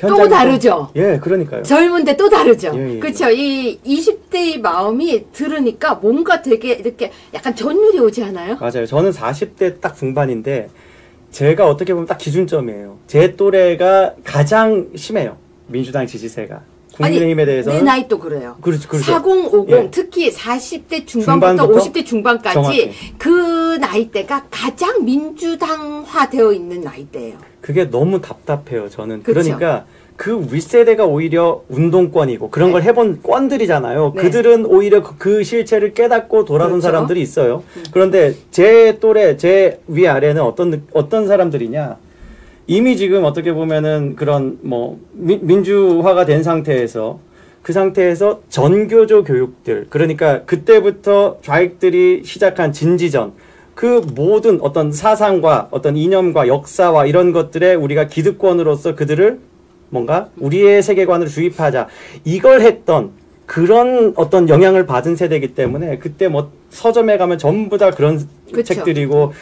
또 다르죠? 예, 그러니까요. 젊은데 또 다르죠? 예, 예. 그렇죠. 이 20대의 마음이 들으니까 뭔가 되게 이렇게 약간 전율이 오지 않아요? 맞아요. 저는 40대 딱 중반인데 제가 어떻게 보면 딱 기준점이에요. 제 또래가 가장 심해요. 민주당 지지세가. 국민의힘에 대해서는 내 나이 또 그래요. 그렇죠. 4050 예. 특히 40대 중반부터 50대 중반까지 정확히. 그 나이대가 가장 민주당화 되어 있는 나이대예요. 그게 너무 답답해요. 저는. 그쵸. 그러니까 그 윗세대가 오히려 운동권이고 그런 걸 해본 권들이잖아요. 네. 그들은 오히려 그 실체를 깨닫고 돌아선 그렇죠. 사람들이 있어요. 그런데 제 또래, 제 위아래는 어떤 사람들이냐. 이미 지금 어떻게 보면은 그런 뭐 민주화가 된 상태에서 그 상태에서 전교조 교육들, 그러니까 그때부터 좌익들이 시작한 진지전, 그 모든 어떤 사상과 어떤 이념과 역사와 이런 것들에 우리가 기득권으로서 그들을 뭔가 우리의 세계관으로 주입하자, 이걸 했던 그런 어떤 영향을 받은 세대이기 때문에 그때 뭐 서점에 가면 전부 다 그런 그쵸. 책들이고,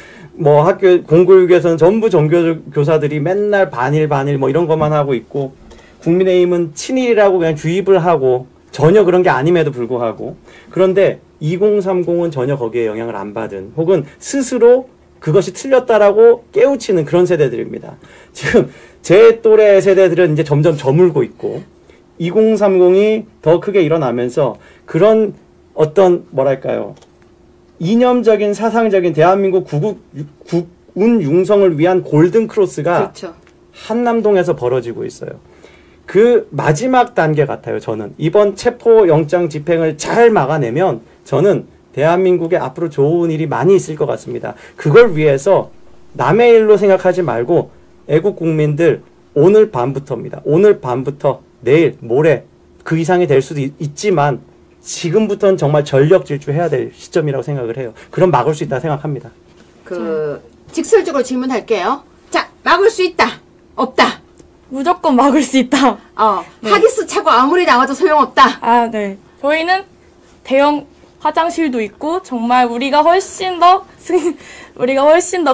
뭐 학교 공교육에서는 전부 정교사들이 맨날 반일 뭐 이런 것만 하고 있고, 국민의힘은 친일이라고 그냥 주입을 하고 전혀 그런 게 아님에도 불구하고, 그런데 2030은 전혀 거기에 영향을 안 받은, 혹은 스스로 그것이 틀렸다라고 깨우치는 그런 세대들입니다. 지금 제 또래 세대들은 이제 점점 저물고 있고 2030이 더 크게 일어나면서 그런 어떤 뭐랄까요, 이념적인 사상적인 대한민국 국운 융성을 위한 골든 크로스가 그렇죠. 한남동에서 벌어지고 있어요. 그 마지막 단계 같아요. 저는 이번 체포영장 집행을 잘 막아내면 저는 대한민국에 앞으로 좋은 일이 많이 있을 것 같습니다. 그걸 위해서 남의 일로 생각하지 말고 애국 국민들 오늘 밤부터입니다. 오늘 밤부터 내일, 모레 그 이상이 될 수도 있지만 지금부터는 정말 전력 질주해야 될 시점이라고 생각을 해요. 그럼 막을 수 있다 생각합니다. 직설적으로 질문할게요. 자, 막을 수 있다. 없다. 무조건 막을 수 있다. 네. 하기스 차고 아무리 나와도 소용없다. 아, 네. 저희는 대형 화장실도 있고 정말 우리가 훨씬 더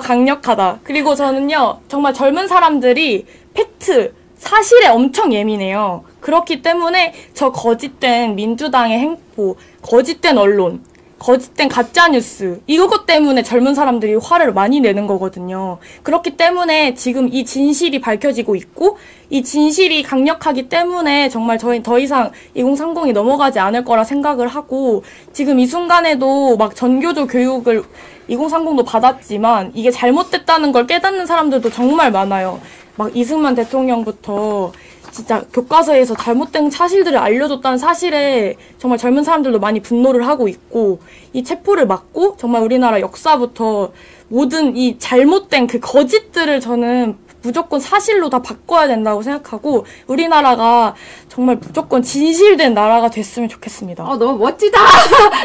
강력하다. 그리고 저는요, 정말 젊은 사람들이 팩트, 사실에 엄청 예민해요. 그렇기 때문에 저 거짓된 민주당의 행보, 거짓된 언론, 거짓된 가짜뉴스, 이것 때문에 젊은 사람들이 화를 많이 내는 거거든요. 그렇기 때문에 지금 이 진실이 밝혀지고 있고 이 진실이 강력하기 때문에 정말 저희 더 이상 2030이 넘어가지 않을 거라 생각을 하고, 지금 이 순간에도 막 전교조 교육을 2030도 받았지만 이게 잘못됐다는 걸 깨닫는 사람들도 정말 많아요. 막 이승만 대통령부터 진짜 교과서에서 잘못된 사실들을 알려줬다는 사실에 정말 젊은 사람들도 많이 분노를 하고 있고, 이 체포를 막고 정말 우리나라 역사부터 모든 이 잘못된 그 거짓들을 저는 무조건 사실로 다 바꿔야 된다고 생각하고, 우리나라가 정말 무조건 진실된 나라가 됐으면 좋겠습니다. 너무 멋지다.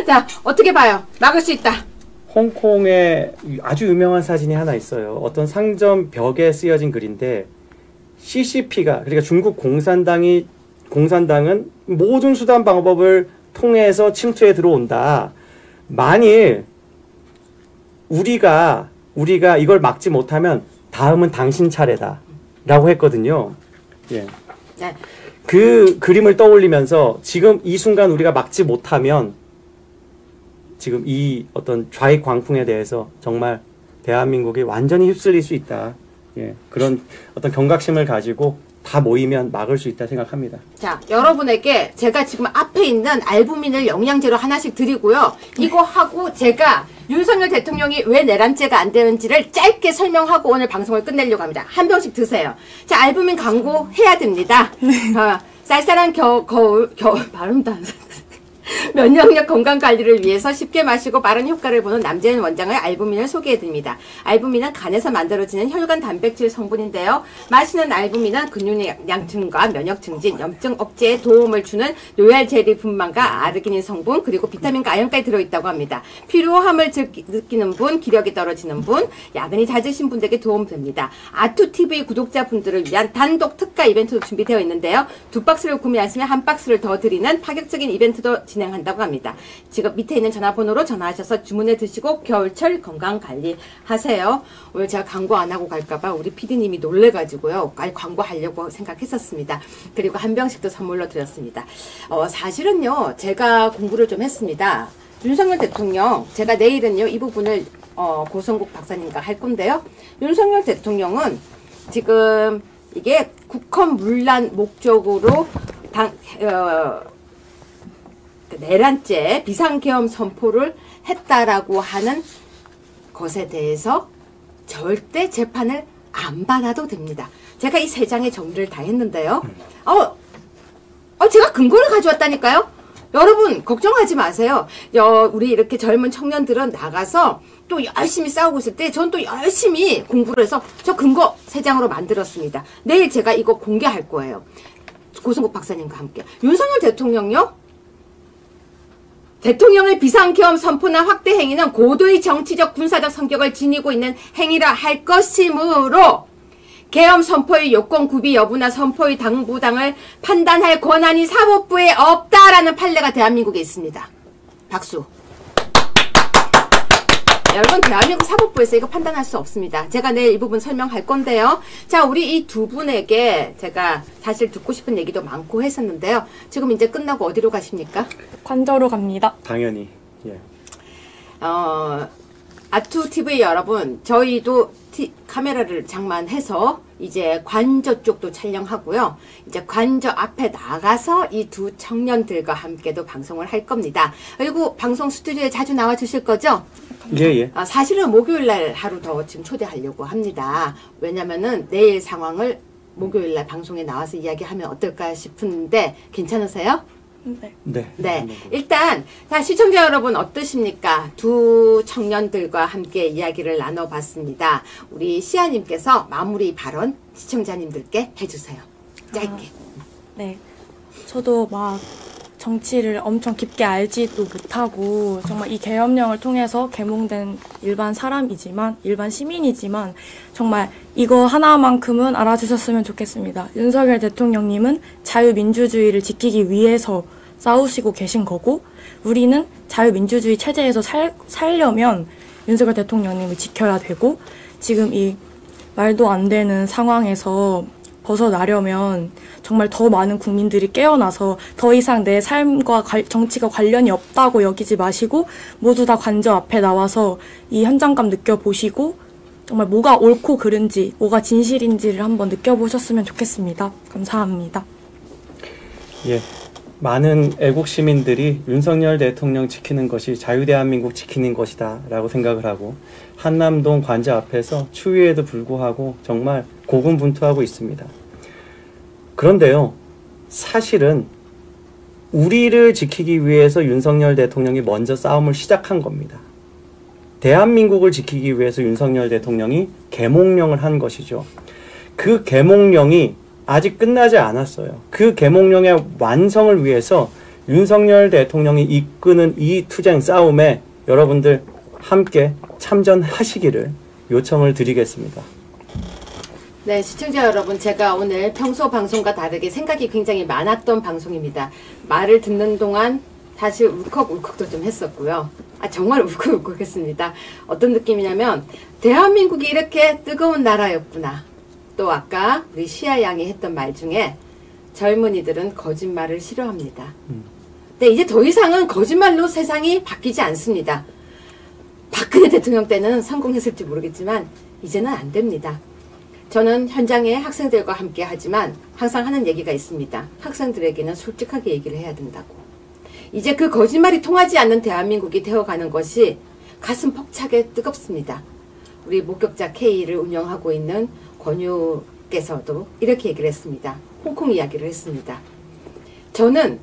자, 어떻게 봐요? 막을 수 있다. 홍콩에 아주 유명한 사진이 하나 있어요. 어떤 상점 벽에 쓰여진 글인데 CCP가, 그러니까 중국 공산당은 모든 수단 방법을 통해서 침투해 들어온다. 만일 우리가 이걸 막지 못하면 다음은 당신 차례다 라고 했거든요. 예. 네. 그 그림을 떠올리면서 지금 이 순간 우리가 막지 못하면 지금 이 어떤 좌익 광풍에 대해서 정말 대한민국이 완전히 휩쓸릴 수 있다. 예, 그런 어떤 경각심을 가지고 다 모이면 막을 수 있다 생각합니다. 자, 여러분에게 제가 지금 앞에 있는 알부민을 영양제로 하나씩 드리고요. 이거 하고 제가 윤석열 대통령이 왜 내란죄가 안 되는지를 짧게 설명하고 오늘 방송을 끝내려고 합니다. 한 병씩 드세요. 자, 알부민 광고 해야 됩니다. 쌀쌀한 겨울 발음도 안 면역력 건강관리를 위해서 쉽게 마시고 빠른 효과를 보는 남재현 원장의 알부민을 소개해드립니다. 알부민은 간에서 만들어지는 혈관 단백질 성분인데요. 마시는 알부민은 근육 양층과 면역 증진, 염증 억제에 도움을 주는 로얄 젤리 분만과 아르기닌 성분, 그리고 비타민과 아연까지 들어있다고 합니다. 피로함을 느끼는 분, 기력이 떨어지는 분, 야근이 잦으신 분들에게 도움됩니다. 아투TV 구독자분들을 위한 단독 특가 이벤트도 준비되어 있는데요. 2박스를 구매하시면 1박스를 더 드리는 파격적인 이벤트도 진행한다고 합니다. 지금 밑에 있는 전화번호로 전화하셔서 주문해 드시고 겨울철 건강관리 하세요. 오늘 제가 광고 안 하고 갈까봐 우리 PD님이 놀래가지고요. 광고하려고 생각했었습니다. 그리고 한 병씩도 선물로 드렸습니다. 사실은요, 제가 공부를 좀 했습니다. 윤석열 대통령, 제가 내일은요, 이 부분을 고성국 박사님과 할 건데요. 윤석열 대통령은 지금 이게 국헌 문란 목적으로 내란죄 비상계엄 선포를 했다라고 하는 것에 대해서 절대 재판을 안 받아도 됩니다. 제가 이 3장의 정리를 다 했는데요. 제가 근거를 가져왔다니까요. 여러분 걱정하지 마세요. 우리 이렇게 젊은 청년들은 나가서 또 열심히 싸우고 있을 때 전 또 열심히 공부를 해서 저 근거 3장으로 만들었습니다. 내일 제가 이거 공개할 거예요. 고승국 박사님과 함께. 윤석열 대통령요, 대통령의 비상계엄 선포나 확대 행위는 고도의 정치적 군사적 성격을 지니고 있는 행위라 할 것이므로 계엄 선포의 요건 구비 여부나 선포의 당부당을 판단할 권한이 사법부에 없다라는 판례가 대한민국에 있습니다. 박수. 여러분, 대한민국 사법부에서 이거 판단할 수 없습니다. 제가 내일 이 부분 설명할 건데요. 자, 우리 이 두 분에게 제가 사실 듣고 싶은 얘기도 많고 했었는데요. 지금 이제 끝나고 어디로 가십니까? 관저로 갑니다. 당연히. 예. 아투TV 여러분, 저희도 카메라를 장만해서 이제 관저 쪽도 촬영하고요. 이제 관저 앞에 나가서 이 두 청년들과 함께도 방송을 할 겁니다. 그리고 방송 스튜디오에 자주 나와 주실 거죠? 예. 사실은 목요일날 하루 더 지금 초대하려고 합니다. 왜냐면은 내일 상황을 목요일날 방송에 나와서 이야기하면 어떨까 싶은데 괜찮으세요? 네. 네. 네. 일단, 자, 시청자 여러분 어떠십니까? 두 청년들과 함께 이야기를 나눠봤습니다. 우리 시아님께서 마무리 발언 시청자님들께 해주세요. 짧게. 네. 저도 막 정치를 엄청 깊게 알지도 못하고 정말 이 계엄령을 통해서 계몽된 일반 사람이지만, 일반 시민이지만 정말 이거 하나만큼은 알아주셨으면 좋겠습니다. 윤석열 대통령님은 자유민주주의를 지키기 위해서 싸우시고 계신 거고, 우리는 자유민주주의 체제에서 살려면 윤석열 대통령님을 지켜야 되고, 지금 이 말도 안 되는 상황에서 벗어나려면 정말 더 많은 국민들이 깨어나서 더 이상 내 삶과 정치가 관련이 없다고 여기지 마시고 모두 다 관저 앞에 나와서 이 현장감 느껴보시고 정말 뭐가 옳고 그른지, 뭐가 진실인지를 한번 느껴보셨으면 좋겠습니다. 감사합니다. 예. 많은 애국 시민들이 윤석열 대통령 지키는 것이 자유대한민국 지키는 것이다 라고 생각을 하고 한남동 관저 앞에서 추위에도 불구하고 정말 고군분투하고 있습니다. 그런데요, 사실은 우리를 지키기 위해서 윤석열 대통령이 먼저 싸움을 시작한 겁니다. 대한민국을 지키기 위해서 윤석열 대통령이 계몽령을 한 것이죠. 그 계몽령이 아직 끝나지 않았어요. 그 계몽령의 완성을 위해서 윤석열 대통령이 이끄는 이 투쟁 싸움에 여러분들 함께 참전하시기를 요청을 드리겠습니다. 네, 시청자 여러분, 제가 오늘 평소 방송과 다르게 생각이 굉장히 많았던 방송입니다. 말을 듣는 동안 사실 울컥울컥도 좀 했었고요. 정말 울컥울컥했습니다. 어떤 느낌이냐면 대한민국이 이렇게 뜨거운 나라였구나. 또 아까 우리 시아 양이 했던 말 중에 젊은이들은 거짓말을 싫어합니다. 근데 이제 더 이상은 거짓말로 세상이 바뀌지 않습니다. 박근혜 대통령 때는 성공했을지 모르겠지만 이제는 안 됩니다. 저는 현장에 학생들과 함께 하지만 항상 하는 얘기가 있습니다. 학생들에게는 솔직하게 얘기를 해야 된다고. 이제 그 거짓말이 통하지 않는 대한민국이 되어가는 것이 가슴 벅차게 뜨겁습니다. 우리 목격자 K를 운영하고 있는 권유께서도 이렇게 얘기를 했습니다. 홍콩 이야기를 했습니다. 저는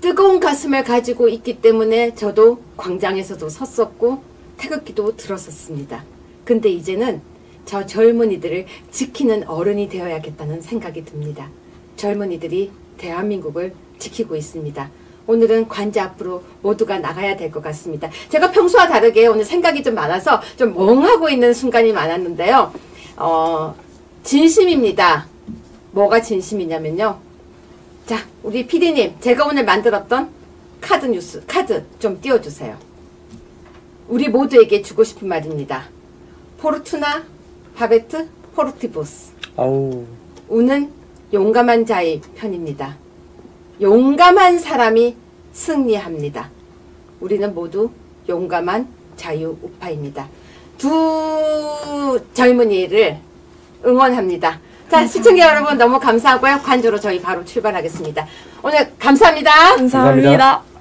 뜨거운 가슴을 가지고 있기 때문에 저도 광장에서도 섰었고 태극기도 들었었습니다. 근데 이제는 저 젊은이들을 지키는 어른이 되어야겠다는 생각이 듭니다. 젊은이들이 대한민국을 지키고 있습니다. 오늘은 관저 앞으로 모두가 나가야 될 것 같습니다. 제가 평소와 다르게 오늘 생각이 좀 많아서 좀 멍하고 있는 순간이 많았는데요. 진심입니다. 뭐가 진심이냐면요. 자, 우리 PD님, 제가 오늘 만들었던 카드 좀 띄워주세요. 우리 모두에게 주고 싶은 말입니다. 포르투나 하베트 포르티보스. 우는 용감한 자의 편입니다. 용감한 사람이 승리합니다. 우리는 모두 용감한 자유 우파입니다. 두 젊은이를 응원합니다. 자, 시청자 여러분 너무 감사하고요. 관저로 저희 바로 출발하겠습니다. 오늘 감사합니다. 감사합니다.